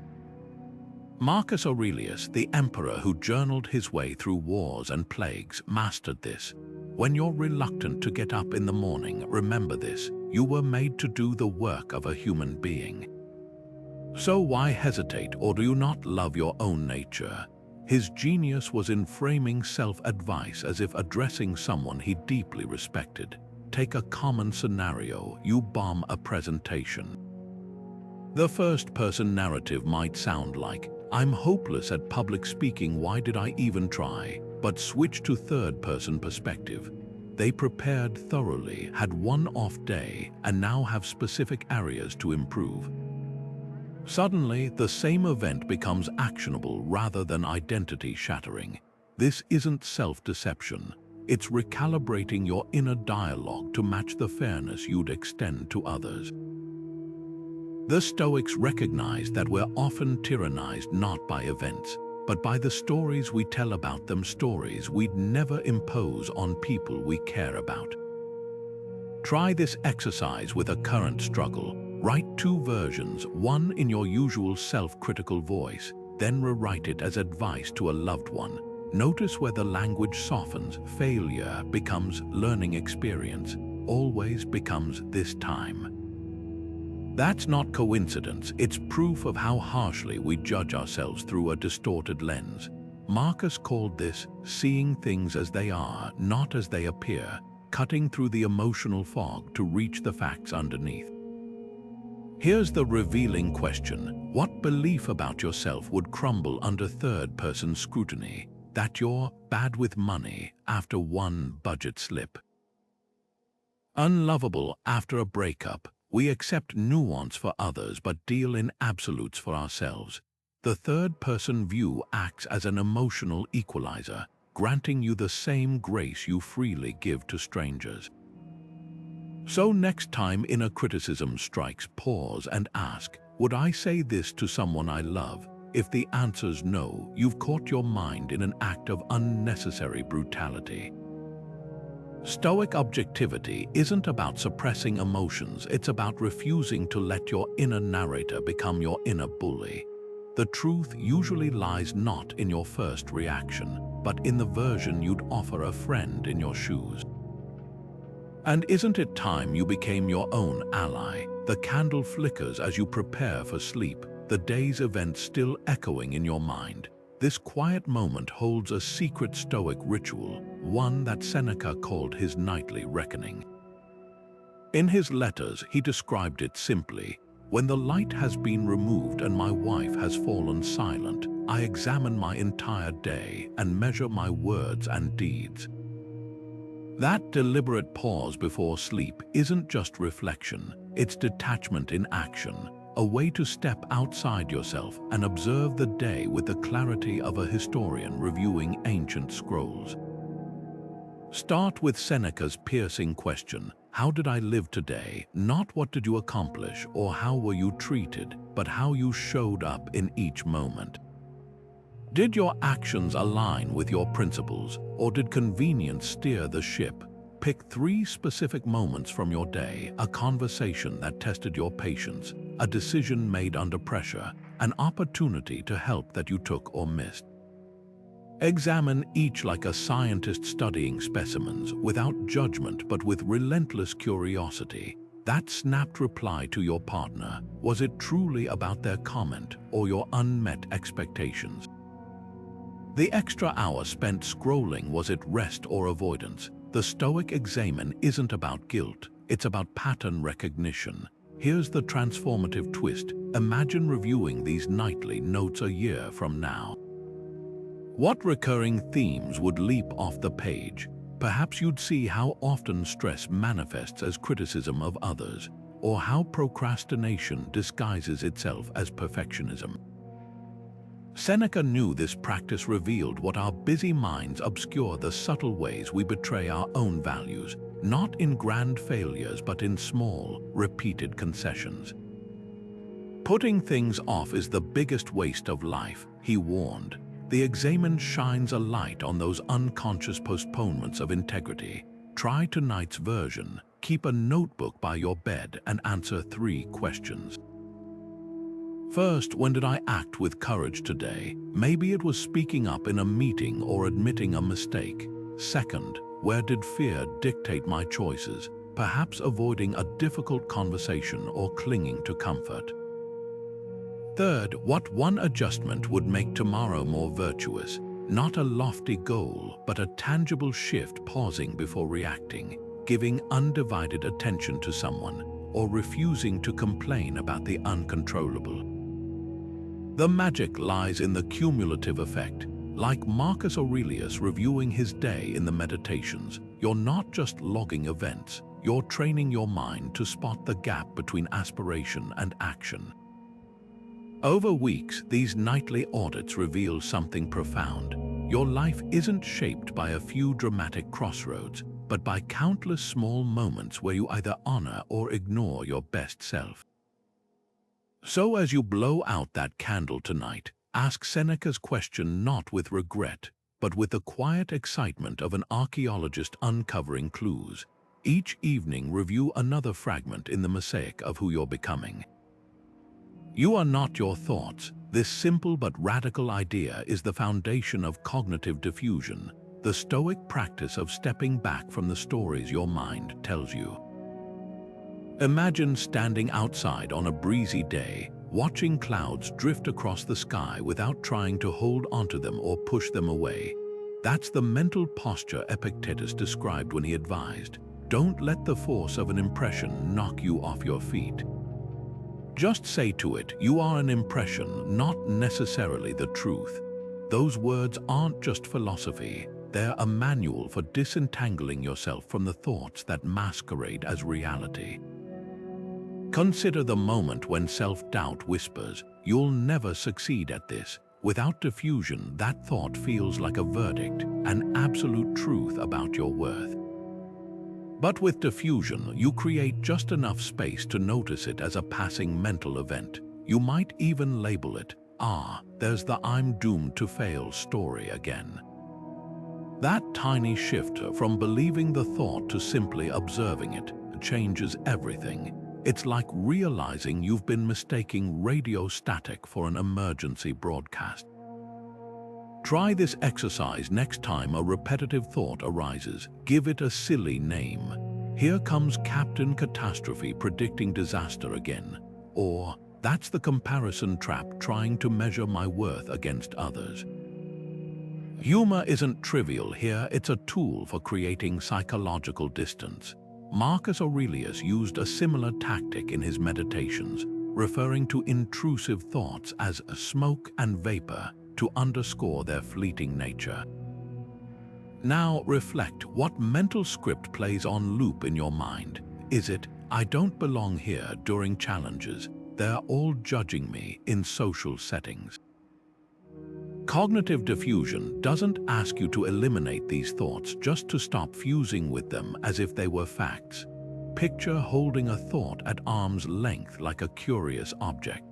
Marcus Aurelius, the emperor who journaled his way through wars and plagues, mastered this. When you're reluctant to get up in the morning, remember this: you were made to do the work of a human being. So why hesitate, or do you not love your own nature? His genius was in framing self-advice as if addressing someone he deeply respected. Take a common scenario: you bomb a presentation. The first-person narrative might sound like, "I'm hopeless at public speaking, why did I even try?" But switch to third-person perspective. They prepared thoroughly, had one off day, and now have specific areas to improve. Suddenly, the same event becomes actionable rather than identity-shattering. This isn't self-deception. It's recalibrating your inner dialogue to match the fairness you'd extend to others. The Stoics recognize that we're often tyrannized not by events, but by the stories we tell about them, stories we'd never impose on people we care about. Try this exercise with a current struggle. Write 2 versions, one in your usual self-critical voice, then rewrite it as advice to a loved one. Notice where the language softens. Failure becomes learning experience, always becomes this time. That's not coincidence, it's proof of how harshly we judge ourselves through a distorted lens. Marcus called this seeing things as they are, not as they appear. cutting through the emotional fog to reach the facts underneath. Here's the revealing question: what belief about yourself would crumble under third-person scrutiny? That you're bad with money after one budget slip. Unlovable after a breakup. We accept nuance for others but deal in absolutes for ourselves. The third-person view acts as an emotional equalizer, granting you the same grace you freely give to strangers. So next time inner criticism strikes, pause and ask, would I say this to someone I love? If the answer's no, you've caught your mind in an act of unnecessary brutality. Stoic objectivity isn't about suppressing emotions, it's about refusing to let your inner narrator become your inner bully. The truth usually lies not in your first reaction, but in the version you'd offer a friend in your shoes. And isn't it time you became your own ally? The candle flickers as you prepare for sleep, the day's events still echoing in your mind. This quiet moment holds a secret Stoic ritual, one that Seneca called his nightly reckoning. In his letters, he described it simply: when the light has been removed and my wife has fallen silent, I examine my entire day and measure my words and deeds. That deliberate pause before sleep isn't just reflection, it's detachment in action, a way to step outside yourself and observe the day with the clarity of a historian reviewing ancient scrolls. Start with Seneca's piercing question: how did I live today? Not what did you accomplish or how were you treated, but how you showed up in each moment. Did your actions align with your principles, or did convenience steer the ship? Pick 3 specific moments from your day: a conversation that tested your patience, a decision made under pressure, an opportunity to help that you took or missed. Examine each like a scientist studying specimens, without judgment but with relentless curiosity. That snapped reply to your partner, was it truly about their comment or your unmet expectations? The extra hour spent scrolling, was it rest or avoidance? The Stoic examen isn't about guilt, it's about pattern recognition. Here's the transformative twist: imagine reviewing these nightly notes a year from now. What recurring themes would leap off the page? Perhaps you'd see how often stress manifests as criticism of others, or how procrastination disguises itself as perfectionism. Seneca knew this practice revealed what our busy minds obscure: the subtle ways we betray our own values, not in grand failures but in small, repeated concessions. Putting things off is the biggest waste of life, he warned. The examen shines a light on those unconscious postponements of integrity. Try tonight's version. Keep a notebook by your bed and answer 3 questions. First, when did I act with courage today? Maybe it was speaking up in a meeting or admitting a mistake. Second, where did fear dictate my choices? Perhaps avoiding a difficult conversation or clinging to comfort. Third, what one adjustment would make tomorrow more virtuous? Not a lofty goal, but a tangible shift: pausing before reacting, giving undivided attention to someone, or refusing to complain about the uncontrollable. The magic lies in the cumulative effect. Like Marcus Aurelius reviewing his day in the Meditations, you're not just logging events, you're training your mind to spot the gap between aspiration and action. Over weeks, these nightly audits reveal something profound. Your life isn't shaped by a few dramatic crossroads, but by countless small moments where you either honor or ignore your best self. So as you blow out that candle tonight, ask Seneca's question not with regret, but with the quiet excitement of an archaeologist uncovering clues. Each evening, review another fragment in the mosaic of who you're becoming. You are not your thoughts. This simple but radical idea is the foundation of cognitive diffusion, the Stoic practice of stepping back from the stories your mind tells you. Imagine standing outside on a breezy day, watching clouds drift across the sky without trying to hold onto them or push them away. That's the mental posture Epictetus described when he advised, "Don't let the force of an impression knock you off your feet." Just say to it, "You are an impression, not necessarily the truth." Those words aren't just philosophy, they're a manual for disentangling yourself from the thoughts that masquerade as reality. Consider the moment when self-doubt whispers, "You'll never succeed at this." Without diffusion, that thought feels like a verdict, an absolute truth about your worth. But with diffusion, you create just enough space to notice it as a passing mental event. You might even label it, there's the "I'm doomed to fail" story again. That tiny shift from believing the thought to simply observing it changes everything. It's like realizing you've been mistaking radio static for an emergency broadcast. Try this exercise next time a repetitive thought arises. Give it a silly name. "Here comes Captain Catastrophe predicting disaster again." Or, "That's the comparison trap trying to measure my worth against others." Humor isn't trivial here, it's a tool for creating psychological distance. Marcus Aurelius used a similar tactic in his meditations, referring to intrusive thoughts as smoke and vapor to underscore their fleeting nature. Now reflect, what mental script plays on loop in your mind? Is it, "I don't belong here" during challenges, "They're all judging me" in social settings? Cognitive diffusion doesn't ask you to eliminate these thoughts, just to stop fusing with them as if they were facts. Picture holding a thought at arm's length like a curious object.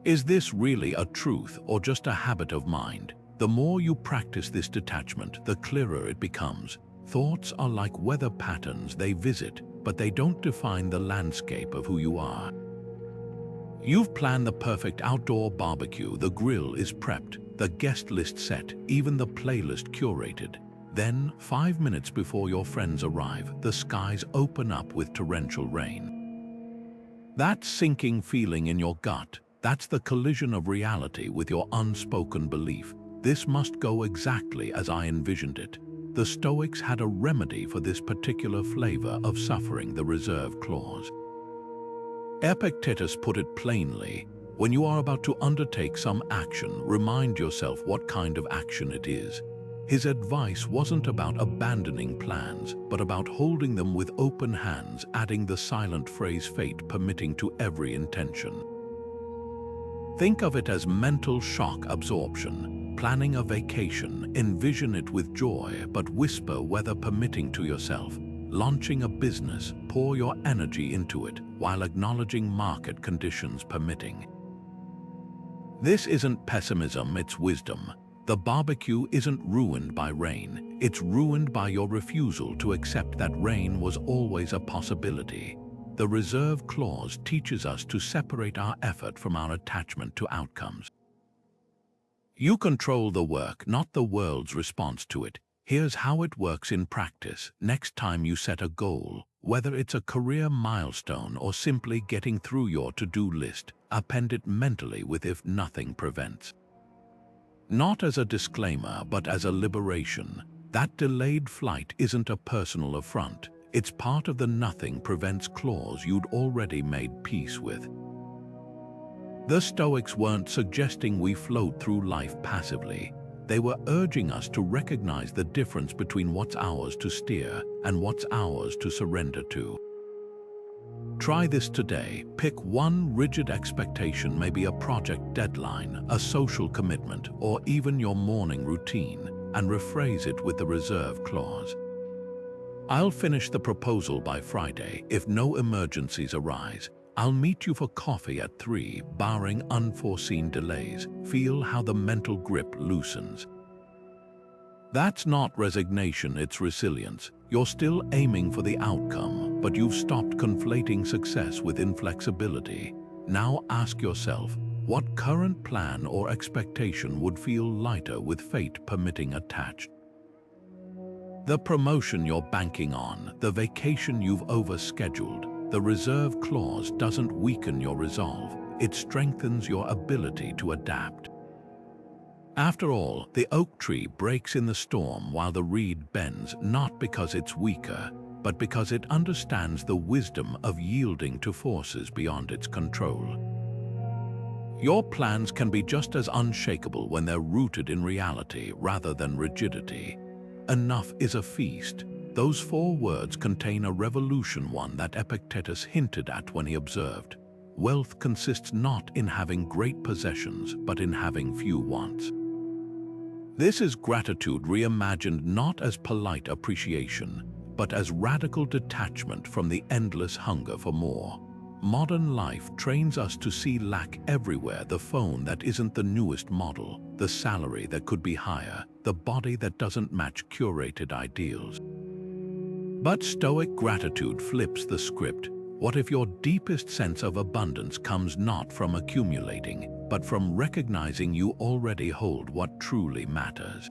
Is this really a truth or just a habit of mind? The more you practice this detachment, the clearer it becomes. Thoughts are like weather patterns they visit, but they don't define the landscape of who you are. You've planned the perfect outdoor barbecue, the grill is prepped, the guest list set, even the playlist curated. Then, 5 minutes before your friends arrive, the skies open up with torrential rain. That sinking feeling in your gut, that's the collision of reality with your unspoken belief. "This must go exactly as I envisioned it." The Stoics had a remedy for this particular flavor of suffering, the reserve clause. Epictetus put it plainly, when you are about to undertake some action, remind yourself what kind of action it is. His advice wasn't about abandoning plans, but about holding them with open hands, adding the silent phrase "fate permitting" to every intention. Think of it as mental shock absorption. Planning a vacation, envision it with joy, but whisper "weather permitting" to yourself. Launching a business, pour your energy into it while acknowledging market conditions permitting. This isn't pessimism, it's wisdom. The barbecue isn't ruined by rain, it's ruined by your refusal to accept that rain was always a possibility. The reserve clause teaches us to separate our effort from our attachment to outcomes. You control the work, not the world's response to it. Here's how it works in practice. Next time you set a goal, whether it's a career milestone or simply getting through your to-do list, append it mentally with "if nothing prevents." Not as a disclaimer, but as a liberation. That delayed flight isn't a personal affront. It's part of the "nothing prevents" clause you'd already made peace with. The Stoics weren't suggesting we float through life passively. They were urging us to recognize the difference between what's ours to steer and what's ours to surrender to. Try this today. Pick one rigid expectation, maybe a project deadline, a social commitment, or even your morning routine, and rephrase it with the reserve clause. "I'll finish the proposal by Friday if no emergencies arise. I'll meet you for coffee at 3, barring unforeseen delays." Feel how the mental grip loosens. That's not resignation, it's resilience. You're still aiming for the outcome, but you've stopped conflating success with inflexibility. Now ask yourself, what current plan or expectation would feel lighter with "fate permitting" attached? The promotion you're banking on, the vacation you've overscheduled. The reserve clause doesn't weaken your resolve, it strengthens your ability to adapt. After all, the oak tree breaks in the storm while the reed bends, not because it's weaker, but because it understands the wisdom of yielding to forces beyond its control. Your plans can be just as unshakable when they're rooted in reality rather than rigidity. Enough is a feast. Those 4 words contain a revolution, one that Epictetus hinted at when he observed, "Wealth consists not in having great possessions, but in having few wants." This is gratitude reimagined not as polite appreciation, but as radical detachment from the endless hunger for more. Modern life trains us to see lack everywhere: the phone that isn't the newest model, the salary that could be higher, the body that doesn't match curated ideals. But Stoic gratitude flips the script. What if your deepest sense of abundance comes not from accumulating, but from recognizing you already hold what truly matters?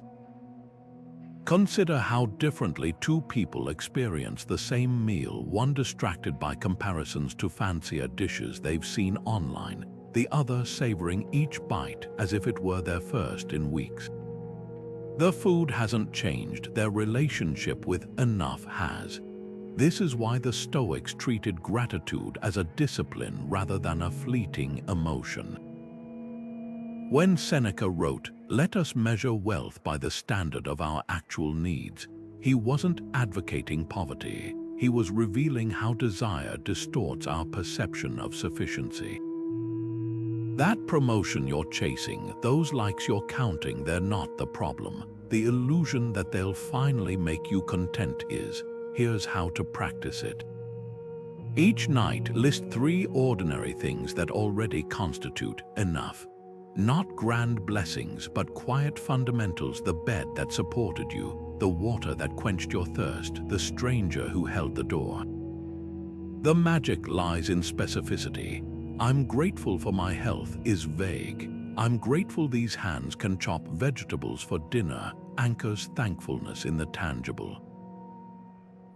Consider how differently 2 people experience the same meal, one distracted by comparisons to fancier dishes they've seen online, the other savoring each bite as if it were their first in weeks. The food hasn't changed, their relationship with enough has. This is why the Stoics treated gratitude as a discipline rather than a fleeting emotion. When Seneca wrote, "Let us measure wealth by the standard of our actual needs," he wasn't advocating poverty. He was revealing how desire distorts our perception of sufficiency. That promotion you're chasing, those likes you're counting, they're not the problem. The illusion that they'll finally make you content is. Here's how to practice it. Each night, list 3 ordinary things that already constitute enough. Not grand blessings, but quiet fundamentals: the bed that supported you, the water that quenched your thirst, the stranger who held the door. The magic lies in specificity. "I'm grateful for my health" is vague. "I'm grateful these hands can chop vegetables for dinner" anchors thankfulness in the tangible.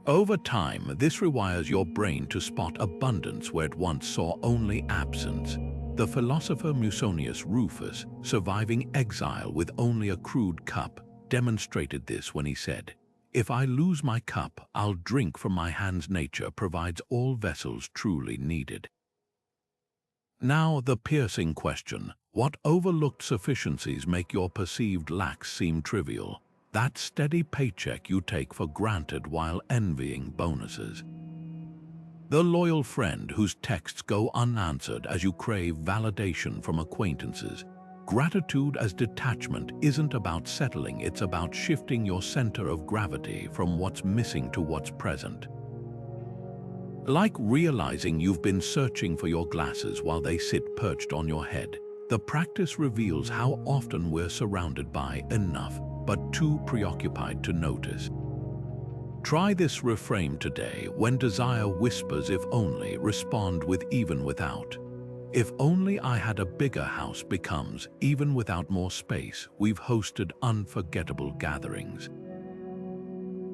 Over time, this rewires your brain to spot abundance where it once saw only absence. The philosopher Musonius Rufus, surviving exile with only a crude cup, demonstrated this when he said, "If I lose my cup, I'll drink from my hand's nature provides all vessels truly needed." Now the piercing question: what overlooked sufficiencies make your perceived lacks seem trivial? That steady paycheck you take for granted while envying bonuses. The loyal friend whose texts go unanswered as you crave validation from acquaintances. Gratitude as detachment isn't about settling, it's about shifting your center of gravity from what's missing to what's present. Like realizing you've been searching for your glasses while they sit perched on your head, the practice reveals how often we're surrounded by enough, but too preoccupied to notice. Try this reframe today: when desire whispers "if only," respond with "even without." If only I had a bigger house becomes, even without more space, we've hosted unforgettable gatherings.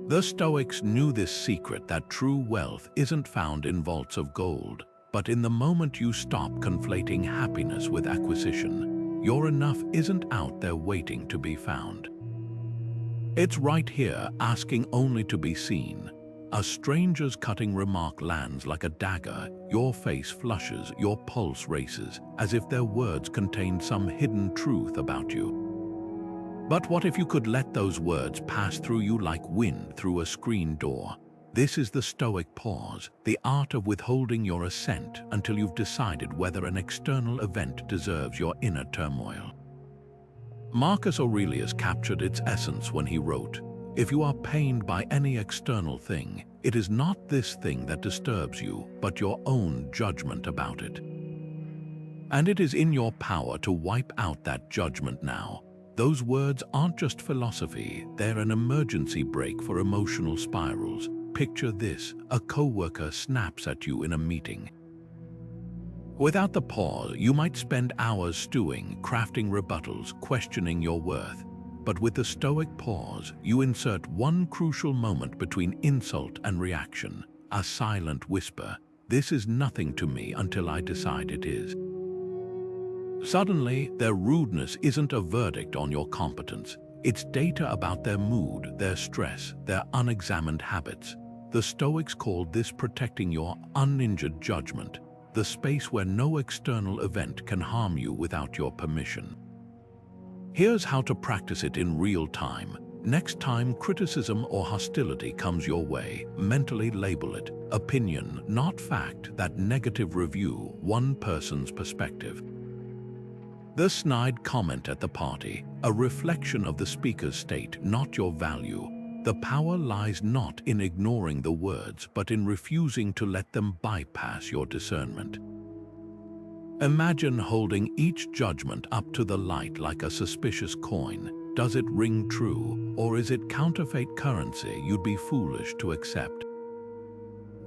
The Stoics knew this secret, that true wealth isn't found in vaults of gold, but in the moment you stop conflating happiness with acquisition. Your enough isn't out there waiting to be found. It's right here, asking only to be seen. A stranger's cutting remark lands like a dagger. Your face flushes, your pulse races, as if their words contained some hidden truth about you. But what if you could let those words pass through you like wind through a screen door? This is the Stoic pause, the art of withholding your assent until you've decided whether an external event deserves your inner turmoil. Marcus Aurelius captured its essence when he wrote, "If you are pained by any external thing, it is not this thing that disturbs you, but your own judgment about it." And it is in your power to wipe out that judgment now. Those words aren't just philosophy, they're an emergency brake for emotional spirals. Picture this: a coworker snaps at you in a meeting. Without the pause, you might spend hours stewing, crafting rebuttals, questioning your worth. But with the Stoic pause, you insert one crucial moment between insult and reaction, a silent whisper: "This is nothing to me until I decide it is." Suddenly, their rudeness isn't a verdict on your competence. It's data about their mood, their stress, their unexamined habits. The Stoics called this protecting your uninjured judgment, the space where no external event can harm you without your permission. Here's how to practice it in real time. Next time criticism or hostility comes your way, mentally label it opinion, not fact, that negative review, one person's perspective. The snide comment at the party, a reflection of the speaker's state, not your value. The power lies not in ignoring the words, but in refusing to let them bypass your discernment. Imagine holding each judgment up to the light like a suspicious coin. Does it ring true, or is it counterfeit currency you'd be foolish to accept?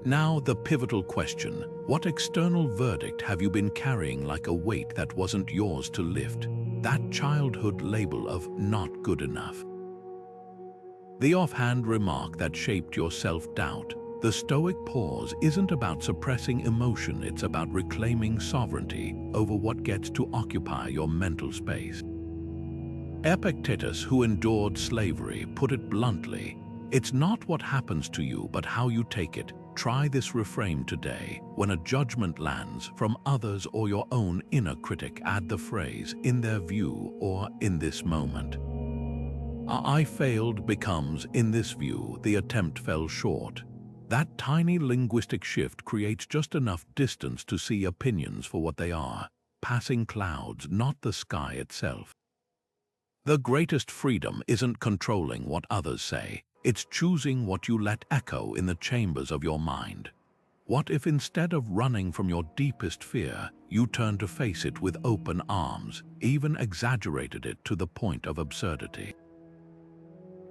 Now the pivotal question: what external verdict have you been carrying like a weight that wasn't yours to lift? That childhood label of not good enough. The offhand remark that shaped your self-doubt. The Stoic pause isn't about suppressing emotion, it's about reclaiming sovereignty over what gets to occupy your mental space. Epictetus, who endured slavery, put it bluntly: it's not what happens to you, but how you take it. Try this reframe today. When a judgment lands from others or your own inner critic, add the phrase, in their view, or in this moment. I failed becomes, in this view, the attempt fell short. That tiny linguistic shift creates just enough distance to see opinions for what they are, passing clouds, not the sky itself. The greatest freedom isn't controlling what others say, it's choosing what you let echo in the chambers of your mind. What if instead of running from your deepest fear, you turn to face it with open arms, even exaggerated it to the point of absurdity?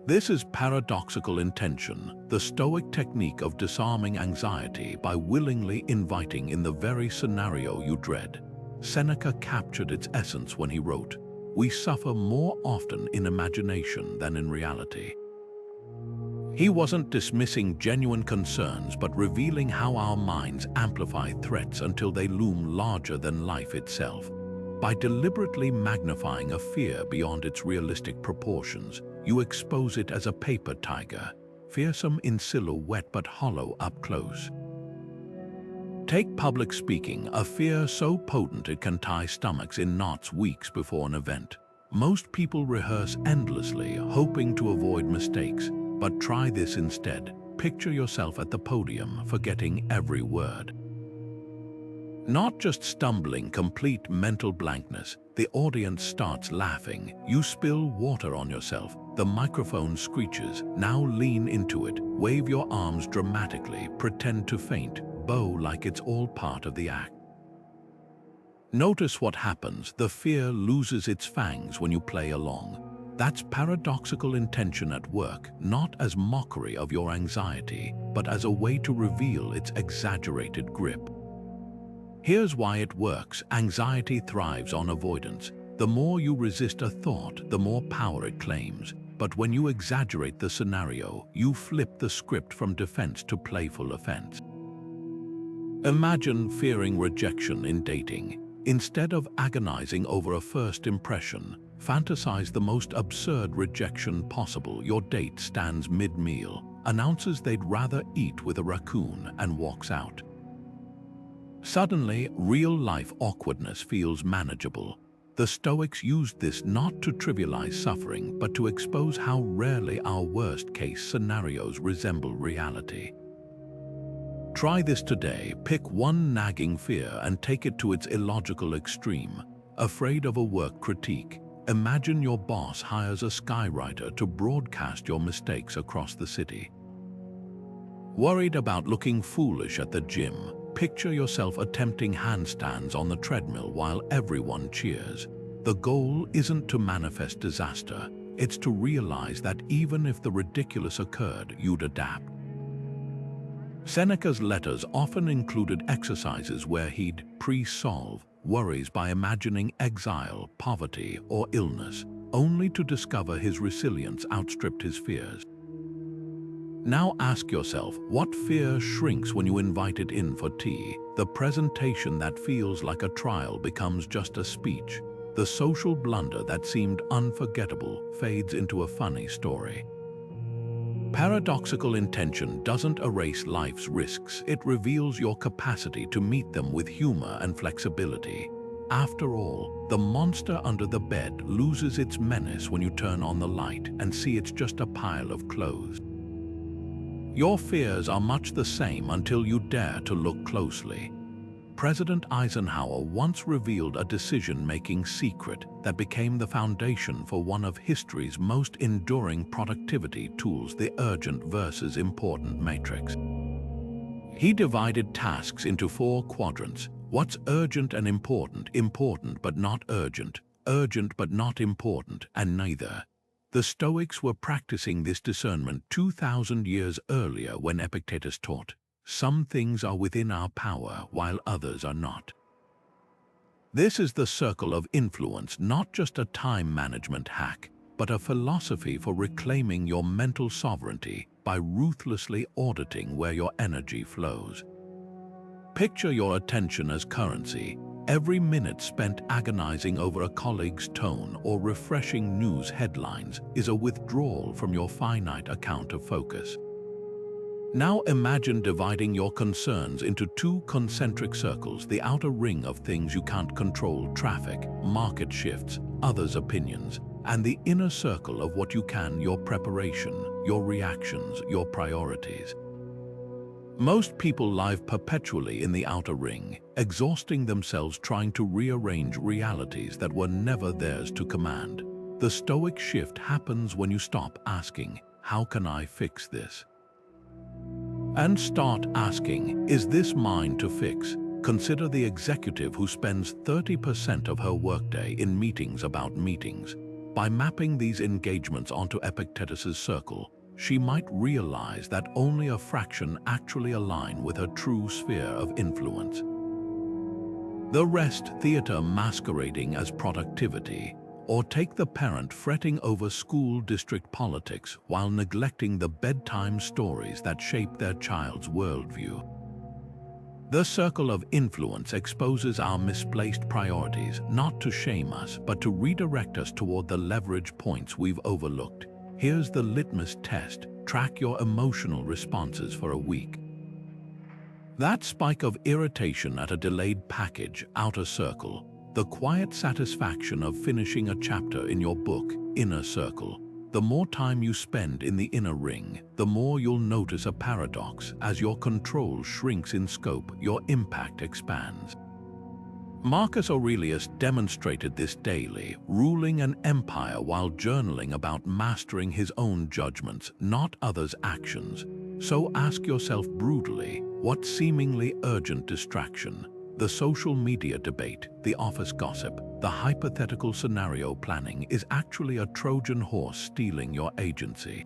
This is Paradoxical Intention, the Stoic technique of disarming anxiety by willingly inviting in the very scenario you dread. Seneca captured its essence when he wrote, "We suffer more often in imagination than in reality." He wasn't dismissing genuine concerns, but revealing how our minds amplify threats until they loom larger than life itself. By deliberately magnifying a fear beyond its realistic proportions, you expose it as a paper tiger, fearsome in silhouette but hollow up close. Take public speaking, a fear so potent it can tie stomachs in knots weeks before an event. Most people rehearse endlessly, hoping to avoid mistakes, but try this instead. Picture yourself at the podium, forgetting every word. Not just stumbling, complete mental blankness. The audience starts laughing. You spill water on yourself. The microphone screeches. Now lean into it. Wave your arms dramatically. Pretend to faint. Bow like it's all part of the act. Notice what happens. The fear loses its fangs when you play along. That's paradoxical intention at work, not as mockery of your anxiety, but as a way to reveal its exaggerated grip. Here's why it works. Anxiety thrives on avoidance. The more you resist a thought, the more power it claims. But when you exaggerate the scenario, you flip the script from defense to playful offense. Imagine fearing rejection in dating. Instead of agonizing over a first impression, fantasize the most absurd rejection possible. Your date stands mid-meal, announces they'd rather eat with a raccoon, and walks out. Suddenly, real-life awkwardness feels manageable. The Stoics used this not to trivialize suffering, but to expose how rarely our worst-case scenarios resemble reality. Try this today. Pick one nagging fear and take it to its illogical extreme. Afraid of a work critique? Imagine your boss hires a skywriter to broadcast your mistakes across the city. Worried about looking foolish at the gym? Picture yourself attempting handstands on the treadmill while everyone cheers. The goal isn't to manifest disaster, it's to realize that even if the ridiculous occurred, you'd adapt. Seneca's letters often included exercises where he'd pre-solve worries by imagining exile, poverty, or illness, only to discover his resilience outstripped his fears. Now ask yourself, what fear shrinks when you invite it in for tea? The presentation that feels like a trial becomes just a speech. The social blunder that seemed unforgettable fades into a funny story. Paradoxical intention doesn't erase life's risks, it reveals your capacity to meet them with humor and flexibility. After all, the monster under the bed loses its menace when you turn on the light and see it's just a pile of clothes. Your fears are much the same until you dare to look closely. President Eisenhower once revealed a decision-making secret that became the foundation for one of history's most enduring productivity tools, the urgent versus important matrix. He divided tasks into 4 quadrants. What's urgent and important, important but not urgent, urgent but not important, and neither. The Stoics were practicing this discernment 2,000 years earlier when Epictetus taught, "Some things are within our power while others are not." This is the circle of influence, not just a time management hack, but a philosophy for reclaiming your mental sovereignty by ruthlessly auditing where your energy flows. Picture your attention as currency. Every minute spent agonizing over a colleague's tone or refreshing news headlines is a withdrawal from your finite account of focus. Now imagine dividing your concerns into 2 concentric circles, the outer ring of things you can't control, traffic, market shifts, others' opinions, and the inner circle of what you can, your preparation, your reactions, your priorities. Most people live perpetually in the outer ring, exhausting themselves trying to rearrange realities that were never theirs to command. The Stoic shift happens when you stop asking, "How can I fix this?" and start asking, "Is this mine to fix?" Consider the executive who spends 30% of her workday in meetings about meetings. By mapping these engagements onto Epictetus's circle, she might realize that only a fraction actually align with her true sphere of influence. The rest, theater masquerading as productivity. Or take the parent fretting over school district politics while neglecting the bedtime stories that shape their child's worldview. The circle of influence exposes our misplaced priorities, not to shame us, but to redirect us toward the leverage points we've overlooked. Here's the litmus test. Track your emotional responses for a week. That spike of irritation at a delayed package, outer circle. The quiet satisfaction of finishing a chapter in your book, inner circle. The more time you spend in the inner ring, the more you'll notice a paradox. As your control shrinks in scope, your impact expands. Marcus Aurelius demonstrated this daily, ruling an empire while journaling about mastering his own judgments, not others' actions. So ask yourself brutally, what seemingly urgent distraction, the social media debate, the office gossip, the hypothetical scenario planning, is actually a Trojan horse stealing your agency?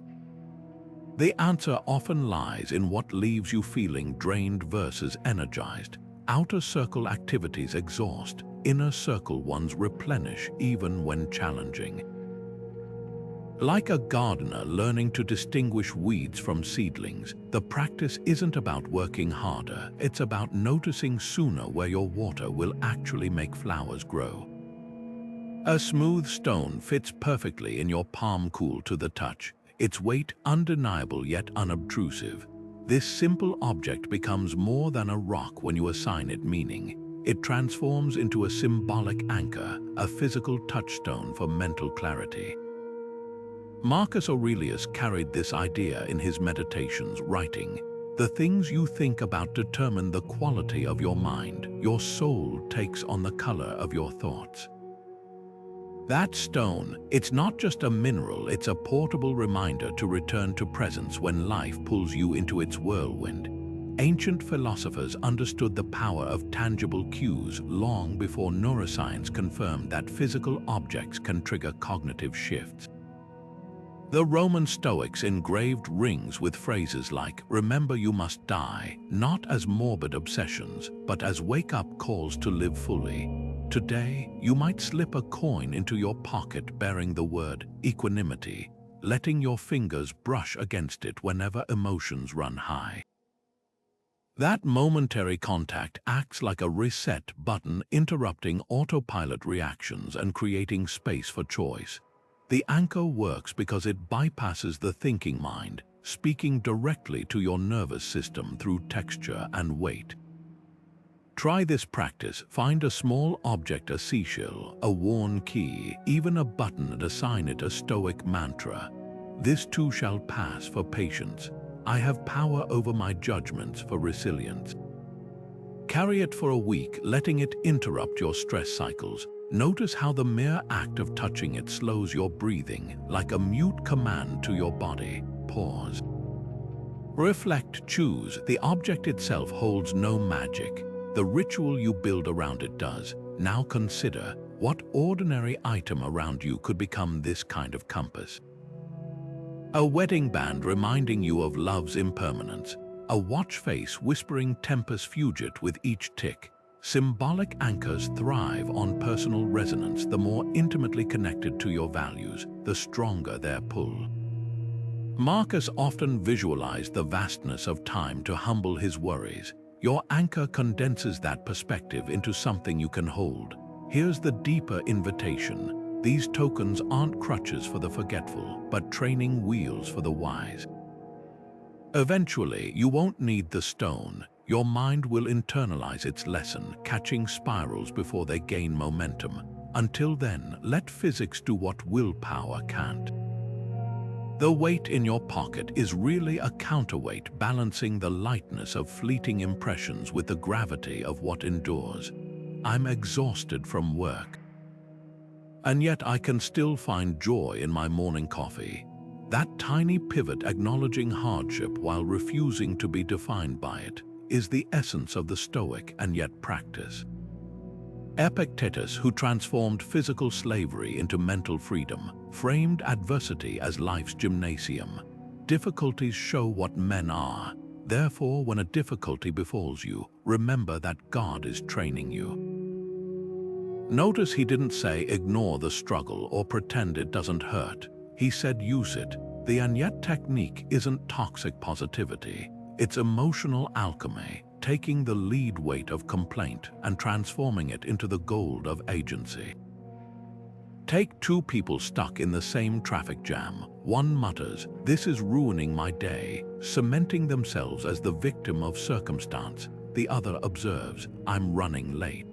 The answer often lies in what leaves you feeling drained versus energized. Outer circle activities exhaust, inner circle ones replenish even when challenging. Like a gardener learning to distinguish weeds from seedlings, the practice isn't about working harder, it's about noticing sooner where your water will actually make flowers grow. A smooth stone fits perfectly in your palm, cool to the touch, its weight undeniable yet unobtrusive. This simple object becomes more than a rock when you assign it meaning. It transforms into a symbolic anchor, a physical touchstone for mental clarity. Marcus Aurelius carried this idea in his Meditations, writing, "The things you think about determine the quality of your mind. Your soul takes on the color of your thoughts." That stone, it's not just a mineral, it's a portable reminder to return to presence when life pulls you into its whirlwind. Ancient philosophers understood the power of tangible cues long before neuroscience confirmed that physical objects can trigger cognitive shifts. The Roman Stoics engraved rings with phrases like, "Remember you must die," not as morbid obsessions, but as wake-up calls to live fully. Today, you might slip a coin into your pocket bearing the word equanimity. letting your fingers brush against it whenever emotions run high. That momentary contact acts like a reset button, interrupting autopilot reactions and creating space for choice. The anchor works because it bypasses the thinking mind, speaking directly to your nervous system through texture and weight. Try this practice. Find a small object, a seashell, a worn key, even a button, and assign it a Stoic mantra. This too shall pass, for patience. I have power over my judgments, for resilience. Carry it for a week, letting it interrupt your stress cycles. Notice how the mere act of touching it slows your breathing, like a mute command to your body. Pause. Reflect, choose. The object itself holds no magic. The ritual you build around it does. Now consider, what ordinary item around you could become this kind of compass? A wedding band reminding you of love's impermanence. A watch face whispering tempus fugit with each tick. Symbolic anchors thrive on personal resonance. The more intimately connected to your values, the stronger their pull. Marcus often visualized the vastness of time to humble his worries. Your anchor condenses that perspective into something you can hold. Here's the deeper invitation. These tokens aren't crutches for the forgetful, but training wheels for the wise. Eventually, you won't need the stone. Your mind will internalize its lesson, catching spirals before they gain momentum. Until then, let physics do what willpower can't. The weight in your pocket is really a counterweight, balancing the lightness of fleeting impressions with the gravity of what endures. I'm exhausted from work, and yet I can still find joy in my morning coffee. That tiny pivot, acknowledging hardship while refusing to be defined by it, is the essence of the Stoic and yet practice. Epictetus, who transformed physical slavery into mental freedom, framed adversity as life's gymnasium. Difficulties show what men are. Therefore, when a difficulty befalls you, remember that God is training you. Notice he didn't say ignore the struggle or pretend it doesn't hurt. He said use it. The and yet technique isn't toxic positivity. It's emotional alchemy, taking the lead weight of complaint and transforming it into the gold of agency. Take two people stuck in the same traffic jam. One mutters, "This is ruining my day," cementing themselves as the victim of circumstance. The other observes, "I'm running late.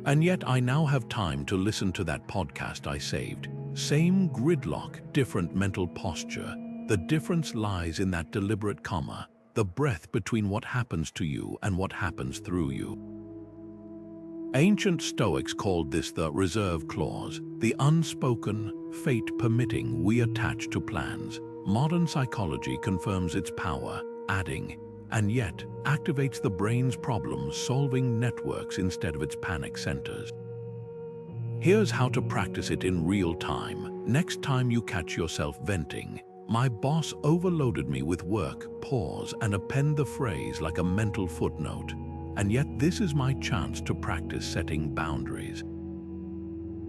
And yet I now have time to listen to that podcast I saved." Same gridlock, different mental posture. The difference lies in that deliberate comma, the breath between what happens to you and what happens through you. Ancient Stoics called this the reserve clause, the unspoken, fate-permitting we attach to plans. Modern psychology confirms its power, adding, and yet activates the brain's problem-solving networks instead of its panic centers. Here's how to practice it in real time. Next time you catch yourself venting, "My boss overloaded me with work," pause and append the phrase like a mental footnote. And yet this is my chance to practice setting boundaries.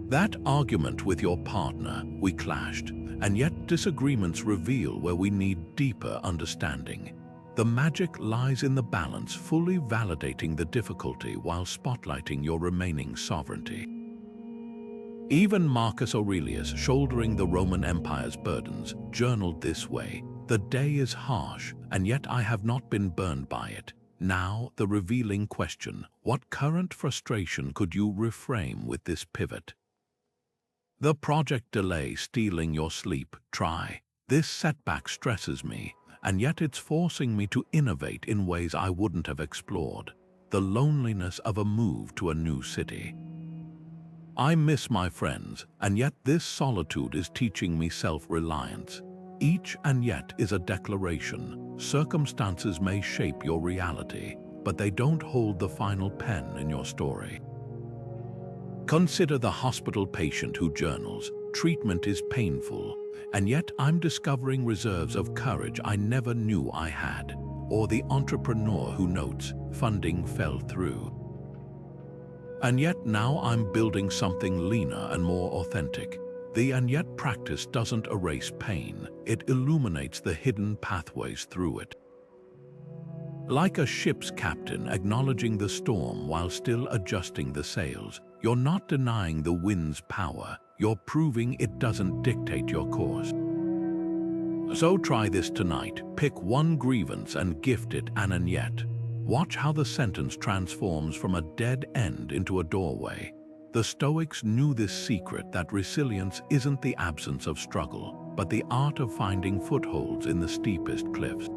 That argument with your partner, we clashed, and yet disagreements reveal where we need deeper understanding. The magic lies in the balance, fully validating the difficulty while spotlighting your remaining sovereignty. Even Marcus Aurelius, shouldering the Roman Empire's burdens, journaled this way, "The day is harsh, and yet I have not been burned by it." Now, the revealing question, what current frustration could you reframe with this pivot? The project delay stealing your sleep, try. "This setback stresses me, and yet it's forcing me to innovate in ways I wouldn't have explored." The loneliness of a move to a new city. "I miss my friends, and yet this solitude is teaching me self-reliance." Each and yet is a declaration. Circumstances may shape your reality, but they don't hold the final pen in your story. Consider the hospital patient who journals, "Treatment is painful, and yet I'm discovering reserves of courage I never knew I had." Or the entrepreneur who notes, "Funding fell through, and yet now I'm building something leaner and more authentic." The and yet practice doesn't erase pain, it illuminates the hidden pathways through it. Like a ship's captain acknowledging the storm while still adjusting the sails, you're not denying the wind's power, you're proving it doesn't dictate your course. So try this tonight, pick one grievance and gift it an and yet. Watch how the sentence transforms from a dead end into a doorway. The Stoics knew this secret that resilience isn't the absence of struggle, but the art of finding footholds in the steepest cliffs.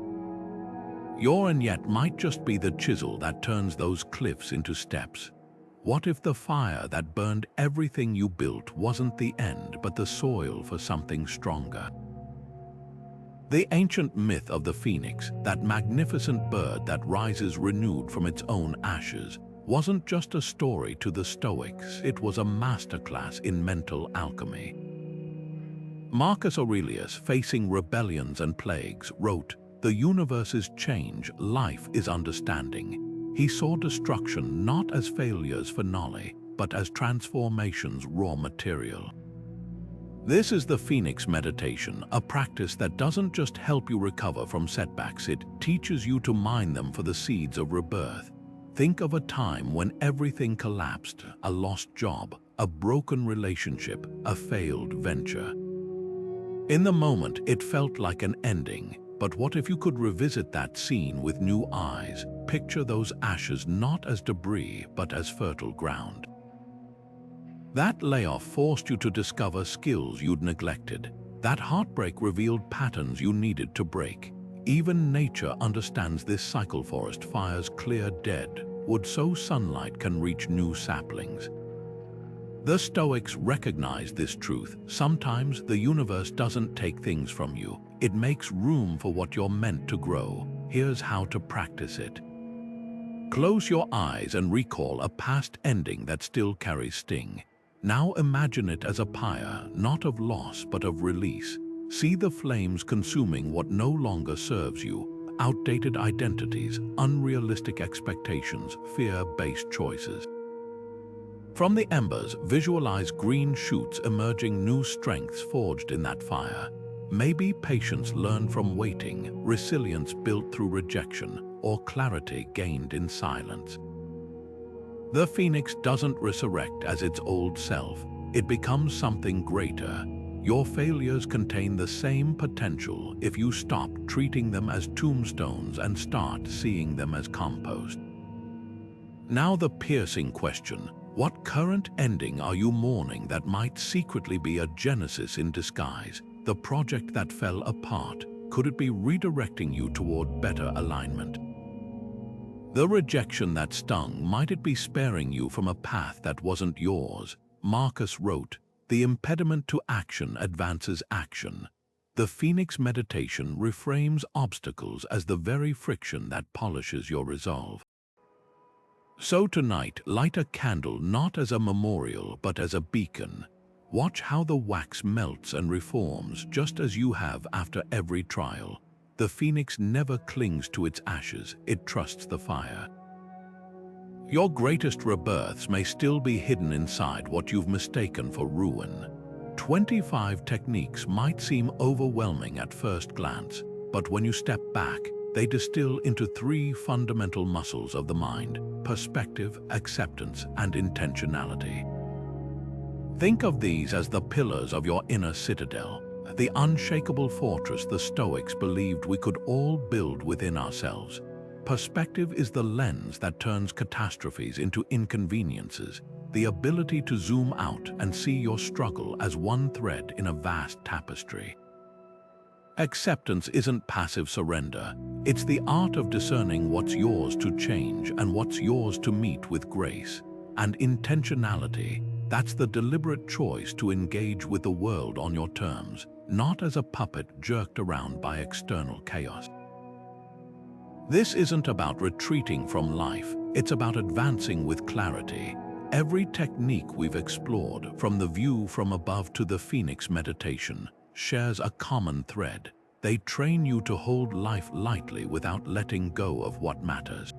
Your and yet might just be the chisel that turns those cliffs into steps. What if the fire that burned everything you built wasn't the end but the soil for something stronger? The ancient myth of the phoenix, that magnificent bird that rises renewed from its own ashes, wasn't just a story to the Stoics, it was a masterclass in mental alchemy. Marcus Aurelius, facing rebellions and plagues, wrote, "The universe is change, life is understanding." He saw destruction not as failures finale, but as transformation's raw material. This is the Phoenix Meditation, a practice that doesn't just help you recover from setbacks, it teaches you to mine them for the seeds of rebirth. Think of a time when everything collapsed, a lost job, a broken relationship, a failed venture. In the moment, it felt like an ending, but what if you could revisit that scene with new eyes, picture those ashes not as debris, but as fertile ground? That layoff forced you to discover skills you'd neglected. That heartbreak revealed patterns you needed to break. Even nature understands this cycle. Forest fires clear dead wood so sunlight can reach new saplings. The Stoics recognized this truth. Sometimes the universe doesn't take things from you. It makes room for what you're meant to grow. Here's how to practice it. Close your eyes and recall a past ending that still carries sting. Now imagine it as a pyre, not of loss but of release. See the flames consuming what no longer serves you. Outdated identities, unrealistic expectations, fear-based choices. From the embers, visualize green shoots emerging, new strengths forged in that fire. Maybe patience learned from waiting, resilience built through rejection, or clarity gained in silence. The phoenix doesn't resurrect as its old self. It becomes something greater. Your failures contain the same potential if you stop treating them as tombstones and start seeing them as compost. Now the piercing question: what current ending are you mourning that might secretly be a genesis in disguise? The project that fell apart, could it be redirecting you toward better alignment? The rejection that stung, might it be sparing you from a path that wasn't yours? Marcus wrote, "The impediment to action advances action." The Phoenix Meditation reframes obstacles as the very friction that polishes your resolve. So tonight, light a candle not as a memorial but as a beacon. Watch how the wax melts and reforms just as you have after every trial. The phoenix never clings to its ashes, it trusts the fire. Your greatest rebirths may still be hidden inside what you've mistaken for ruin. 25 techniques might seem overwhelming at first glance, but when you step back, they distill into 3 fundamental muscles of the mind: perspective, acceptance, and intentionality. Think of these as the pillars of your inner citadel, the unshakable fortress the Stoics believed we could all build within ourselves. Perspective is the lens that turns catastrophes into inconveniences, the ability to zoom out and see your struggle as one thread in a vast tapestry. Acceptance isn't passive surrender, it's the art of discerning what's yours to change and what's yours to meet with grace. And intentionality, that's the deliberate choice to engage with the world on your terms, not as a puppet jerked around by external chaos. This isn't about retreating from life, it's about advancing with clarity. Every technique we've explored, from the view from above to the Phoenix Meditation, shares a common thread. They train you to hold life lightly without letting go of what matters.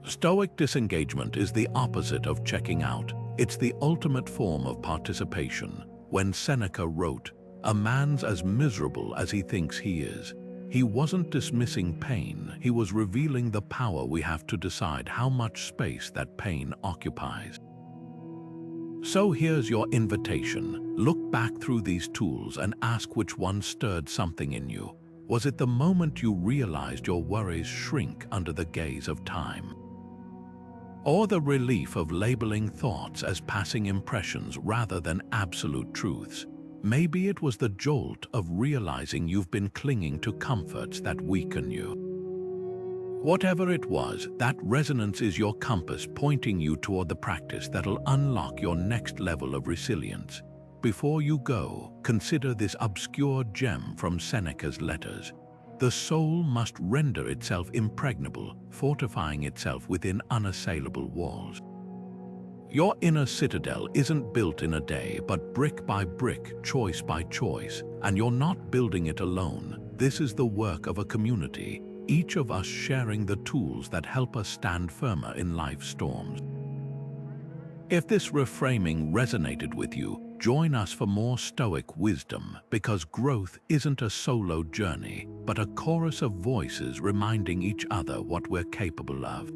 Stoic disengagement is the opposite of checking out. It's the ultimate form of participation. when Seneca wrote, "A man's as miserable as he thinks he is." He wasn't dismissing pain, he was revealing the power we have to decide how much space that pain occupies. So here's your invitation. Look back through these tools and ask which one stirred something in you. Was it the moment you realized your worries shrink under the gaze of time? Or the relief of labeling thoughts as passing impressions rather than absolute truths? Maybe it was the jolt of realizing you've been clinging to comforts that weaken you. Whatever it was, that resonance is your compass pointing you toward the practice that'll unlock your next level of resilience. Before you go, consider this obscure gem from Seneca's letters. The soul must render itself impregnable, fortifying itself within unassailable walls. Your inner citadel isn't built in a day, but brick by brick, choice by choice, and you're not building it alone. This is the work of a community, each of us sharing the tools that help us stand firmer in life's storms. If this reframing resonated with you, join us for more Stoic wisdom, because growth isn't a solo journey, but a chorus of voices reminding each other what we're capable of.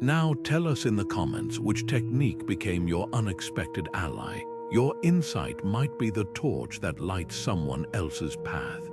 Now tell us in the comments which technique became your unexpected ally. Your insight might be the torch that lights someone else's path.